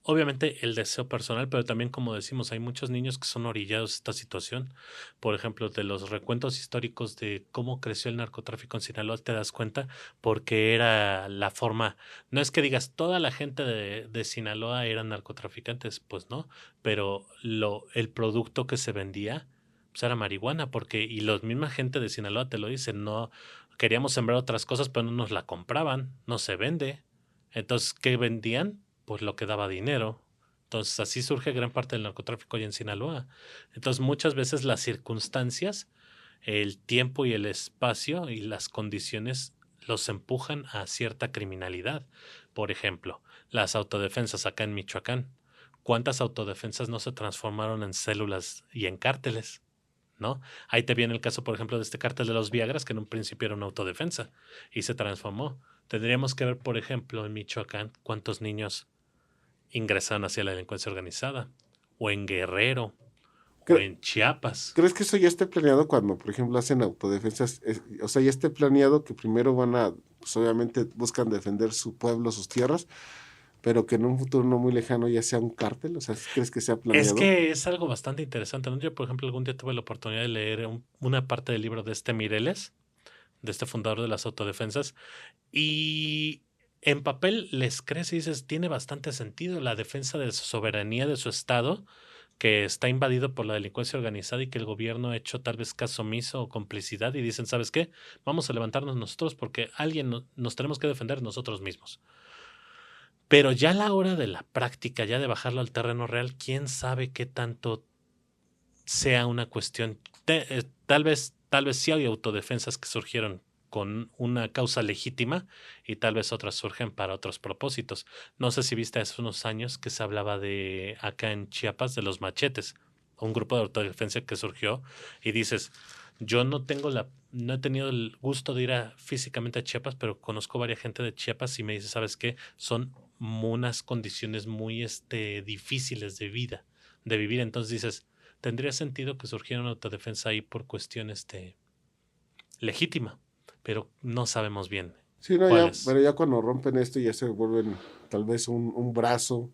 obviamente el deseo personal, pero también, como decimos, hay muchos niños que son orillados a esta situación. Por ejemplo, de los recuentos históricos de cómo creció el narcotráfico en Sinaloa, te das cuenta porque era la forma. No es que digas toda la gente de Sinaloa eran narcotraficantes, pues no, pero el producto que se vendía pues era marihuana, porque, y la misma gente de Sinaloa te lo dicen, no queríamos sembrar otras cosas, pero no nos la compraban, no se vende. Entonces, ¿qué vendían? Pues lo que daba dinero. Entonces, así surge gran parte del narcotráfico hoy en Sinaloa. Entonces, muchas veces las circunstancias, el tiempo y el espacio y las condiciones los empujan a cierta criminalidad. Por ejemplo, las autodefensas acá en Michoacán. ¿Cuántas autodefensas no se transformaron en células y en cárteles? ¿No? Ahí te viene el caso, por ejemplo, de este cártel de los Viagras, que en un principio era una autodefensa y se transformó. Tendríamos que ver, por ejemplo, en Michoacán, cuántos niños ingresan hacia la delincuencia organizada, o en Guerrero, o Cre- en Chiapas. ¿Crees que eso ya esté planeado cuando, por ejemplo, hacen autodefensas? O sea, ya esté planeado que primero pues obviamente buscan defender su pueblo, sus tierras, pero que en un futuro no muy lejano ya sea un cártel. O sea, ¿crees que sea Es planeado? que es algo bastante interesante, ¿no? Yo, por ejemplo, algún día tuve la oportunidad de leer una parte del libro de este Mireles, de este fundador de las autodefensas, y en papel les crees y dices, tiene bastante sentido la defensa de su soberanía de su estado, que está invadido por la delincuencia organizada y que el gobierno ha hecho tal vez caso omiso o complicidad y dicen, ¿sabes qué? Vamos a levantarnos nosotros porque alguien nos tenemos que defender nosotros mismos. Pero ya a la hora de la práctica, ya de bajarlo al terreno real, quién sabe qué tanto sea una cuestión. Tal vez sí hay autodefensas que surgieron con una causa legítima y tal vez otras surgen para otros propósitos. No sé si viste hace unos años que se hablaba de acá en Chiapas de los machetes, un grupo de autodefensa que surgió y dices, yo no he tenido el gusto de ir físicamente a Chiapas, pero conozco varias gente de Chiapas y me dice, ¿sabes qué? Son unas condiciones muy difíciles de vida, de vivir. Entonces dices, tendría sentido que surgiera una autodefensa ahí por cuestión legítima, pero no sabemos bien Sí, no, cuál ya, es. pero ya cuando rompen esto ya se vuelven tal vez un brazo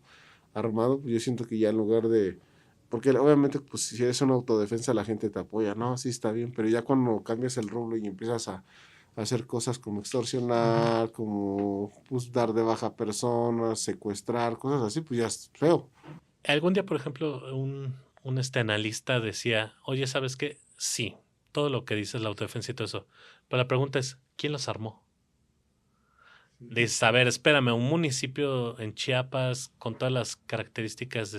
armado. Pues yo siento que ya en lugar de, porque obviamente pues si eres una autodefensa la gente te apoya, no, sí está bien, pero ya cuando cambias el rublo y empiezas a hacer cosas como extorsionar, como pues dar de baja a personas, secuestrar, cosas así, pues ya es feo. Algún día, por ejemplo, un analista decía, oye, ¿sabes qué? Sí, todo lo que dices, la autodefensa y todo eso. Pero la pregunta es, ¿quién los armó? Dices, a ver, espérame, un municipio en Chiapas con todas las características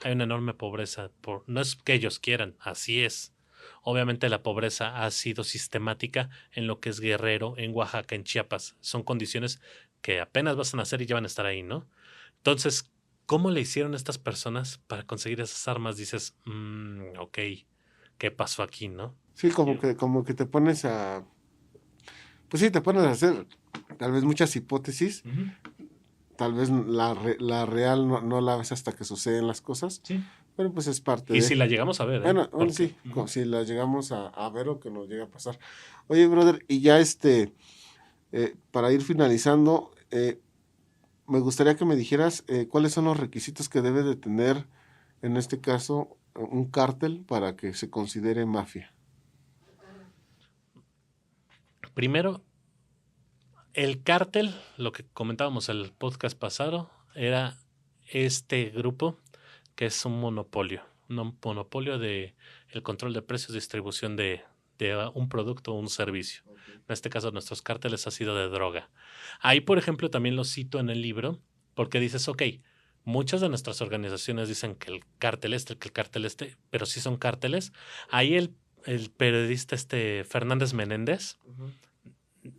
hay una enorme pobreza. No es que ellos quieran, así es. Obviamente la pobreza ha sido sistemática en lo que es Guerrero, en Oaxaca, en Chiapas. Son condiciones que apenas vas a nacer y ya van a estar ahí, ¿no? Entonces, ¿cómo le hicieron estas personas para conseguir esas armas? Dices, ok, ¿qué pasó aquí, no? Sí, como que te pones a, pues sí, te pones a hacer tal vez muchas hipótesis, Ujú. tal vez la real no la ves hasta que suceden las cosas, Sí. pero pues es parte Y si de. la llegamos a ver, ¿eh? Bueno, Porque sí, si la llegamos a ver o que nos llega a pasar. Oye, brother, y ya para ir finalizando, me gustaría que me dijeras cuáles son los requisitos que debe de tener, en este caso, un cártel para que se considere mafia. primero, el cártel, lo que comentábamos el podcast pasado, era este grupo que es un monopolio de el control de precios, distribución de un producto o un servicio. En este caso, nuestros cárteles ha sido de droga. Ahí, por ejemplo, también lo cito en el libro, porque dices, ok, muchas de nuestras organizaciones dicen que que el cártel pero sí son cárteles. Ahí el periodista Fernández Menéndez,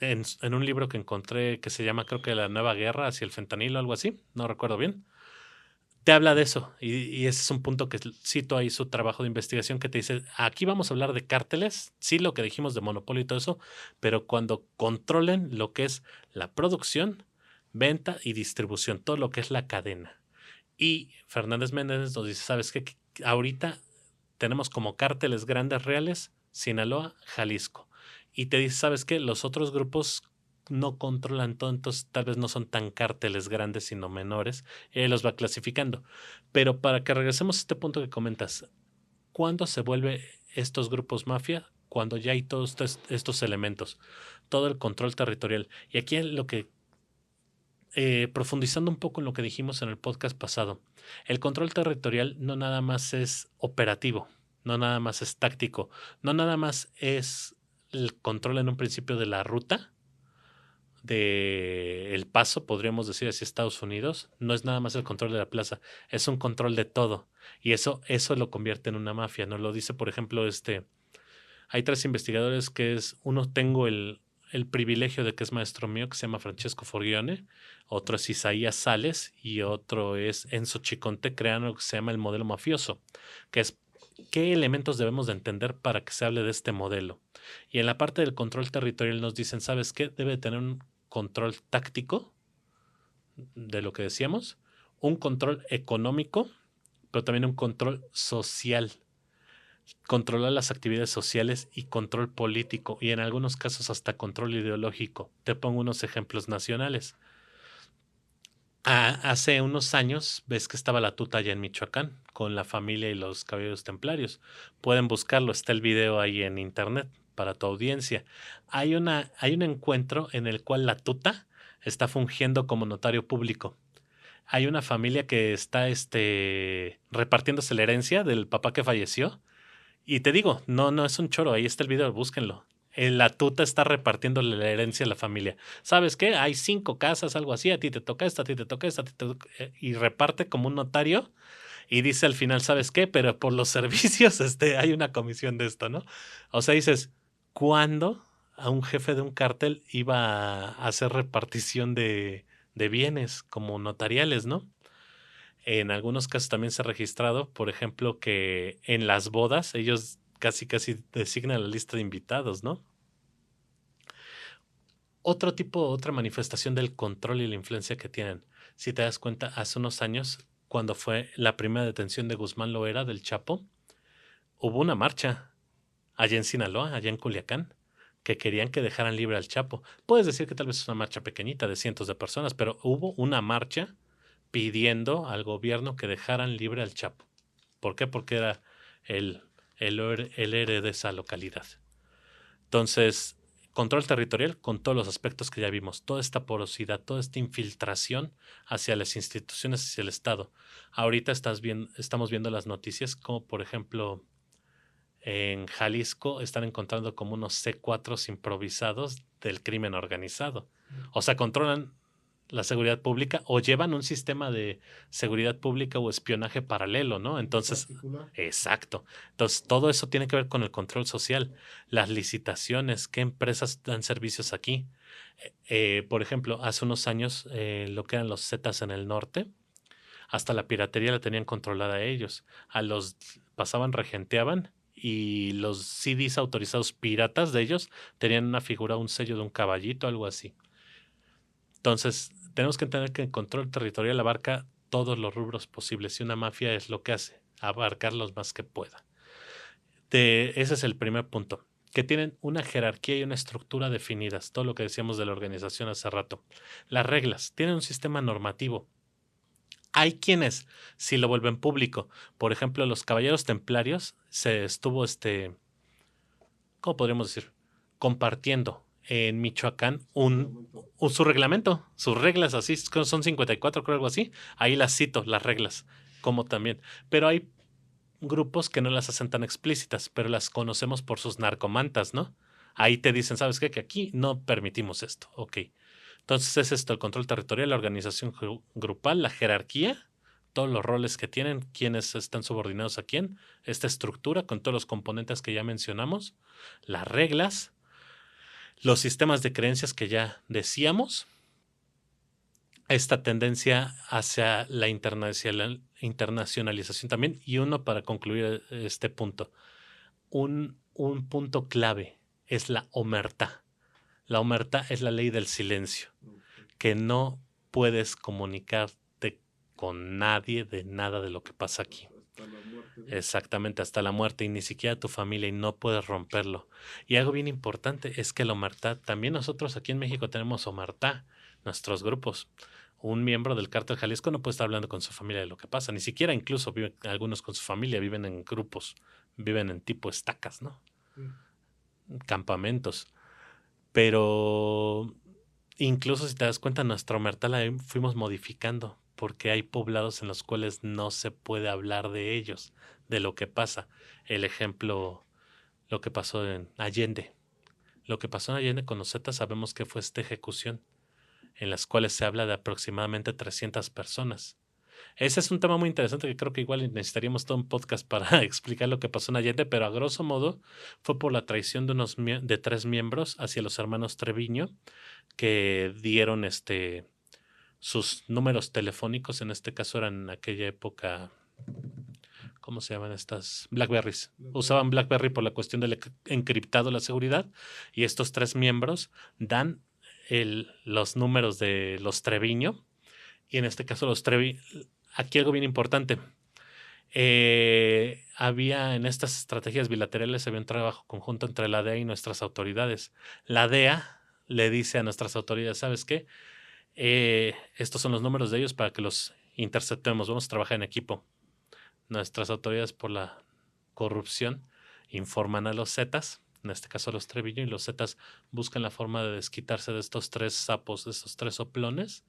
en un libro que encontré que se llama, creo que La Nueva Guerra hacia el fentanilo o algo así, no recuerdo bien, te habla de eso. Y ese es un punto que cito ahí su trabajo de investigación que te dice, aquí vamos a hablar de cárteles, sí lo que dijimos de monopolio y todo eso, pero cuando controlen lo que es la producción, venta y distribución, todo lo que es la cadena. Y Fernández Méndez nos dice, ¿sabes qué? Que ahorita tenemos como cárteles grandes reales, Sinaloa, Jalisco. Y te dice, ¿sabes qué? Los otros grupos no controlan todo, entonces tal vez no son tan cárteles grandes, sino menores, y ahí los va clasificando. Pero para que regresemos a este punto que comentas, ¿cuándo se vuelve estos grupos mafia? Cuando ya hay todos estos elementos, todo el control territorial. Y aquí lo que, profundizando un poco en lo que dijimos en el podcast pasado, el control territorial no nada más es operativo, no nada más es táctico, no nada más es el control en un principio de la ruta, de el paso, podríamos decir, hacia Estados Unidos, no es nada más el control de la plaza, es un control de todo. Y eso lo convierte en una mafia. Nos lo dice, por ejemplo, hay 3 investigadores que es, uno tengo el privilegio de que es maestro mío, que se llama Francesco Forgione, otro es Isaías Sales y otro es Enzo Chiconte, crean lo que se llama el modelo mafioso, que es qué elementos debemos de entender para que se hable de este modelo. Y en la parte del control territorial nos dicen, ¿sabes qué? Debe tener un control táctico de lo que decíamos, un control económico, pero también un control social, controlar las actividades sociales y control político y en algunos casos hasta control ideológico. Te pongo unos ejemplos nacionales. Hace unos años, ves que estaba la tuta allá en Michoacán con la familia y los caballeros templarios. Pueden buscarlo, está el video ahí en internet para tu audiencia. Hay un encuentro en el cual la tuta está fungiendo como notario público. Hay una familia que está repartiéndose la herencia del papá que falleció. Y te digo, no es un choro, ahí está el video, búsquenlo. La tuta está repartiendo la herencia a la familia. ¿Sabes qué? Hay 5 casas, algo así, a ti te toca esta, a ti te toca esta, a ti te toca... y reparte como un notario y dice al final, ¿sabes qué? Pero por los servicios hay una comisión de esto, ¿no? O sea, dices, ¿cuándo a un jefe de un cártel iba a hacer repartición de bienes como notariales, ¿no? En algunos casos también se ha registrado, por ejemplo, que en las bodas ellos casi designan la lista de invitados, ¿no? Otra manifestación del control y la influencia que tienen. Si te das cuenta, hace unos años, cuando fue la primera detención de Guzmán Loera del Chapo, hubo una marcha allá en Sinaloa, allá en Culiacán, que querían que dejaran libre al Chapo. Puedes decir que tal vez es una marcha pequeñita de cientos de personas, pero hubo una marcha pidiendo al gobierno que dejaran libre al Chapo. ¿Por qué? Porque era el héroe de esa localidad. Entonces, control territorial con todos los aspectos que ya vimos, toda esta porosidad, toda esta infiltración hacia las instituciones, hacia el Estado. Ahorita estamos viendo las noticias como, por ejemplo, en Jalisco están encontrando como unos C4 improvisados del crimen organizado. O sea, controlan la seguridad pública o llevan un sistema de seguridad pública o espionaje paralelo, ¿no? Entonces, exacto. Entonces, todo eso tiene que ver con el control social, las licitaciones, qué empresas dan servicios aquí. Por ejemplo, hace unos años, lo que eran los Zetas en el norte, hasta la piratería la tenían controlada ellos. Pasaban, regenteaban y los CDs autorizados piratas de ellos tenían una figura, un sello de un caballito, algo así. Entonces, tenemos que entender que el control territorial abarca todos los rubros posibles y una mafia es lo que hace, abarcar los más que pueda. Ese es el primer punto, que tienen una jerarquía y una estructura definidas, todo lo que decíamos de la organización hace rato. Las reglas, tienen un sistema normativo. Hay quienes, si lo vuelven público, por ejemplo, los caballeros templarios se estuvo, ¿cómo podríamos decir? Compartiendo en Michoacán su reglamento, sus reglas así, son 54, creo, algo así. Ahí las cito, las reglas, como también. Pero hay grupos que no las hacen tan explícitas, pero las conocemos por sus narcomantas, ¿no? Ahí te dicen, ¿sabes qué? Que aquí no permitimos esto. Ok. Entonces es esto, el control territorial, la organización grupal, la jerarquía, todos los roles que tienen, quiénes están subordinados a quién, esta estructura con todos los componentes que ya mencionamos, las reglas, los sistemas de creencias que ya decíamos, esta tendencia hacia la internacionalización también, y uno para concluir este punto, un punto clave es la omertá. La omertá es la ley del silencio, que no puedes comunicarte con nadie de nada de lo que pasa aquí. Hasta la muerte, ¿no? Exactamente, hasta la muerte, y ni siquiera tu familia, y no puedes romperlo. Y algo bien importante es que la omertá, también nosotros aquí en México tenemos omertá, nuestros grupos. Un miembro del Cártel Jalisco no puede estar hablando con su familia de lo que pasa, ni siquiera incluso viven algunos con su familia, viven en grupos, viven en tipo estacas, ¿no? Sí. Campamentos. Pero incluso si te das cuenta, nuestra omertá la fuimos modificando, porque hay poblados en los cuales no se puede hablar de ellos, de lo que pasa. El ejemplo, lo que pasó en Allende. Lo que pasó en Allende con los Zetas, sabemos que fue esta ejecución, en las cuales se habla de aproximadamente 300 personas. Ese es un tema muy interesante que creo que igual necesitaríamos todo un podcast para explicar lo que pasó en Allende, pero a grosso modo fue por la traición de 3 miembros hacia los hermanos Treviño, que dieron sus números telefónicos. En este caso eran en aquella época, ¿cómo se llaman estas? Blackberries. Usaban Blackberry por la cuestión del encriptado, la seguridad, y estos 3 miembros dan los números de los Treviño, y en este caso los Treviño. Aquí algo bien importante. Había en estas estrategias bilaterales, había un trabajo conjunto entre la DEA y nuestras autoridades. La DEA le dice a nuestras autoridades, ¿sabes qué? Estos son los números de ellos para que los interceptemos, vamos a trabajar en equipo. Nuestras autoridades, por la corrupción, informan a los Zetas, en este caso a los Treviño, y los Zetas buscan la forma de desquitarse de estos 3 sapos, de estos 3 soplones.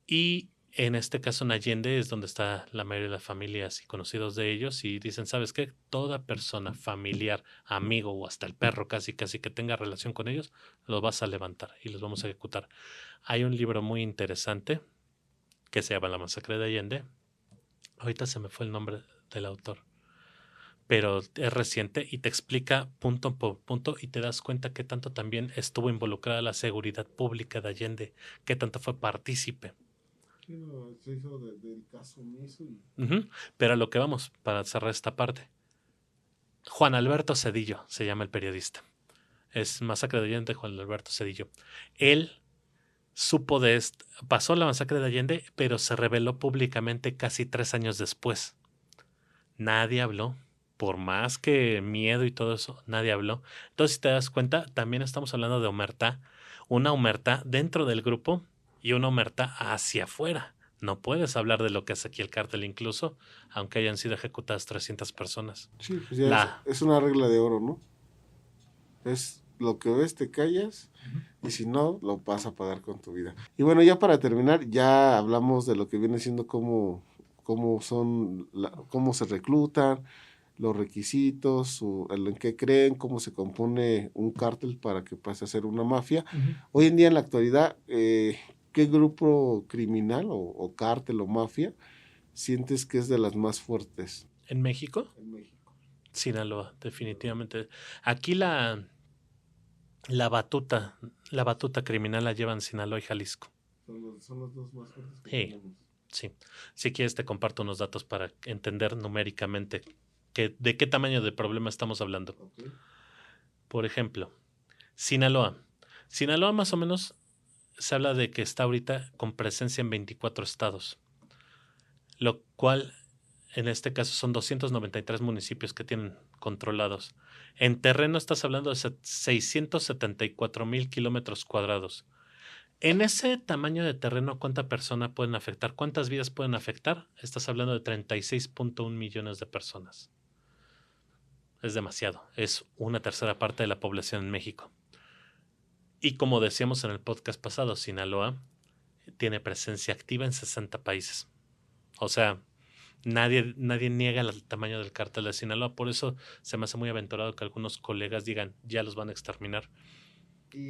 Y en este caso en Allende es donde está la mayoría de las familias y conocidos de ellos, y dicen, ¿sabes qué? Toda persona, familiar, amigo o hasta el perro casi que tenga relación con ellos, los vas a levantar y los vamos a ejecutar. Hay un libro muy interesante que se llama La Masacre de Allende. Ahorita se me fue el nombre del autor, pero es reciente y te explica punto por punto, y te das cuenta que tanto también estuvo involucrada la seguridad pública de Allende, que tanto fue partícipe. Sí, no, se hizo del caso omiso y... Pero a lo que vamos, para cerrar esta parte. Juan Alberto Cedillo se llama el periodista. Es Masacre de Allende, Juan Alberto Cedillo. Él supo de esto, pasó la masacre de Allende, pero se reveló públicamente casi 3 años después. Nadie habló. Por más que miedo y todo eso, nadie habló. Entonces, si te das cuenta, también estamos hablando de omertá. Una omertá dentro del grupo y una omertá hacia afuera. No puedes hablar de lo que hace aquí el cártel, incluso aunque hayan sido ejecutadas 300 personas. Sí, pues ya es una regla de oro, ¿no? Es lo que ves, te callas, y si no, lo vas a pagar con tu vida. Y bueno, ya para terminar, ya hablamos de lo que viene siendo cómo se reclutan, los requisitos, en qué creen, cómo se compone un cártel para que pase a ser una mafia. Hoy en día, en la actualidad, ¿qué grupo criminal o cártel o mafia sientes que es de las más fuertes? ¿En México? En México. Sinaloa, definitivamente. Aquí la batuta criminal la llevan Sinaloa y Jalisco. Son los dos más fuertes que Sí. tenemos. Sí. Si quieres te comparto unos datos para entender numéricamente de qué tamaño de problema estamos hablando. Okay. Por ejemplo, Sinaloa. Sinaloa más o menos se habla de que está ahorita con presencia en 24 estados, lo cual en este caso son 293 municipios que tienen controlados. En terreno estás hablando de 674,000 kilómetros cuadrados. En ese tamaño de terreno, ¿cuánta persona pueden afectar? ¿Cuántas vidas pueden afectar? Estás hablando de 36.1 millones de personas. Es demasiado. Es una tercera parte de la población en México. Y como decíamos en el podcast pasado, Sinaloa tiene presencia activa en 60 países. O sea, nadie niega el tamaño del cártel de Sinaloa. Por eso se me hace muy aventurado que algunos colegas digan, ya los van a exterminar.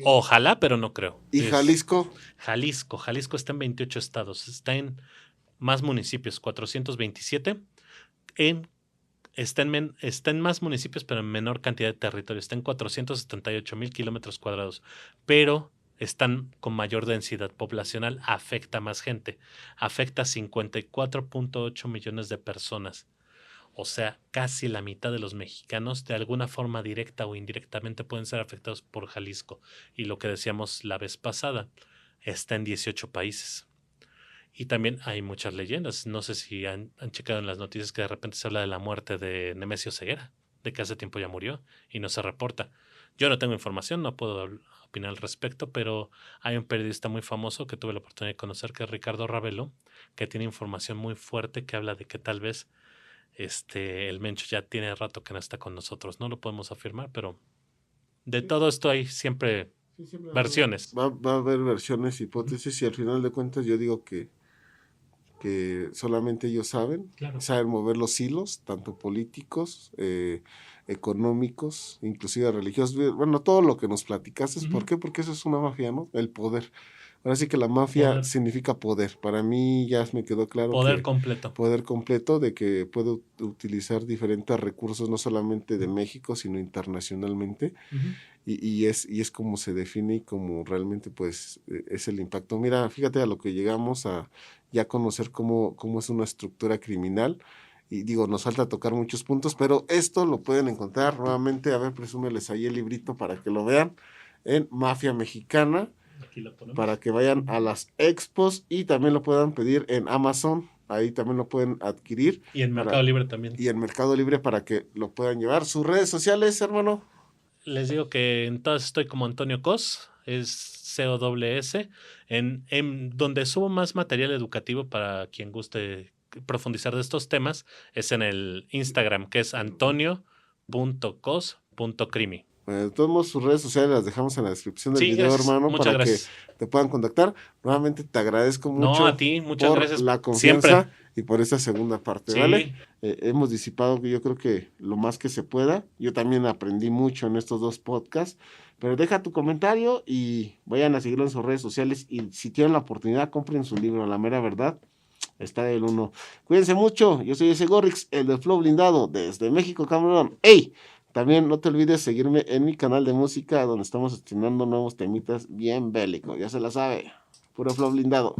Ojalá, pero no creo. ¿Y Jalisco? Jalisco está en 28 estados, está en más municipios, 427. Está en más municipios, pero en menor cantidad de territorio. Está en 478,000 kilómetros cuadrados, pero están con mayor densidad poblacional, afecta a más gente. Afecta a 54.8 millones de personas. O sea, casi la mitad de los mexicanos de alguna forma directa o indirectamente pueden ser afectados por Jalisco. Y lo que decíamos la vez pasada, está en 18 países. Y también hay muchas leyendas. No sé si han checado en las noticias que de repente se habla de la muerte de Nemesio Ceguera, de que hace tiempo ya murió y no se reporta. Yo no tengo información, no puedo opinar al respecto, pero hay un periodista muy famoso que tuve la oportunidad de conocer, que es Ricardo Ravelo, que tiene información muy fuerte que habla de que tal vez el Mencho ya tiene rato que no está con nosotros. No lo podemos afirmar, pero de todo esto hay siempre versiones. Va a haber versiones, hipótesis, y al final de cuentas yo digo que solamente ellos saben, Claro. saben mover los hilos, tanto políticos, económicos, inclusive religiosos, bueno, todo lo que nos platicaste. ¿Por qué? Porque eso es una mafia, ¿no? El poder. Ahora sí que la mafia significa poder. Para mí ya me quedó claro poder completo. Poder completo, de que puede utilizar diferentes recursos, no solamente de México, sino internacionalmente. Y es como se define y como realmente pues es el impacto. Mira, fíjate a lo que llegamos a ya conocer cómo es una estructura criminal. Y digo, nos falta tocar muchos puntos, pero esto lo pueden encontrar nuevamente. A ver, presúmeles ahí el librito para que lo vean en Mafia Mexicana, para que vayan a las expos y también lo puedan pedir en Amazon. Ahí también lo pueden adquirir. Y en Mercado Libre también. Y en Mercado Libre para que lo puedan llevar. ¿Sus redes sociales, hermano? Les digo que en todas estoy como Antonio Cos, es COSS, en donde subo más material educativo para quien guste profundizar de estos temas, es en el Instagram, que es antonio.cos.crimi. De todos modos, sus redes sociales las dejamos en la descripción del video, gracias. hermano, Muchas para gracias. que te puedan contactar. Nuevamente te agradezco mucho. No, a ti, muchas por gracias. la confianza Siempre. Y por esta segunda parte, Sí. ¿vale? Hemos disipado, yo creo que lo más que se pueda. Yo también aprendí mucho en estos 2 podcasts. Pero deja tu comentario y vayan a seguirlo en sus redes sociales. Y si tienen la oportunidad, compren su libro, La Mera Verdad. Está del 1. Cuídense mucho. Yo soy ese Gorrix, el de Flow Blindado, desde México, Camerún. ¡Ey! También no te olvides seguirme en mi canal de música, donde estamos estrenando nuevos temitas bien bélicos. Ya se la sabe. Puro Flow Blindado.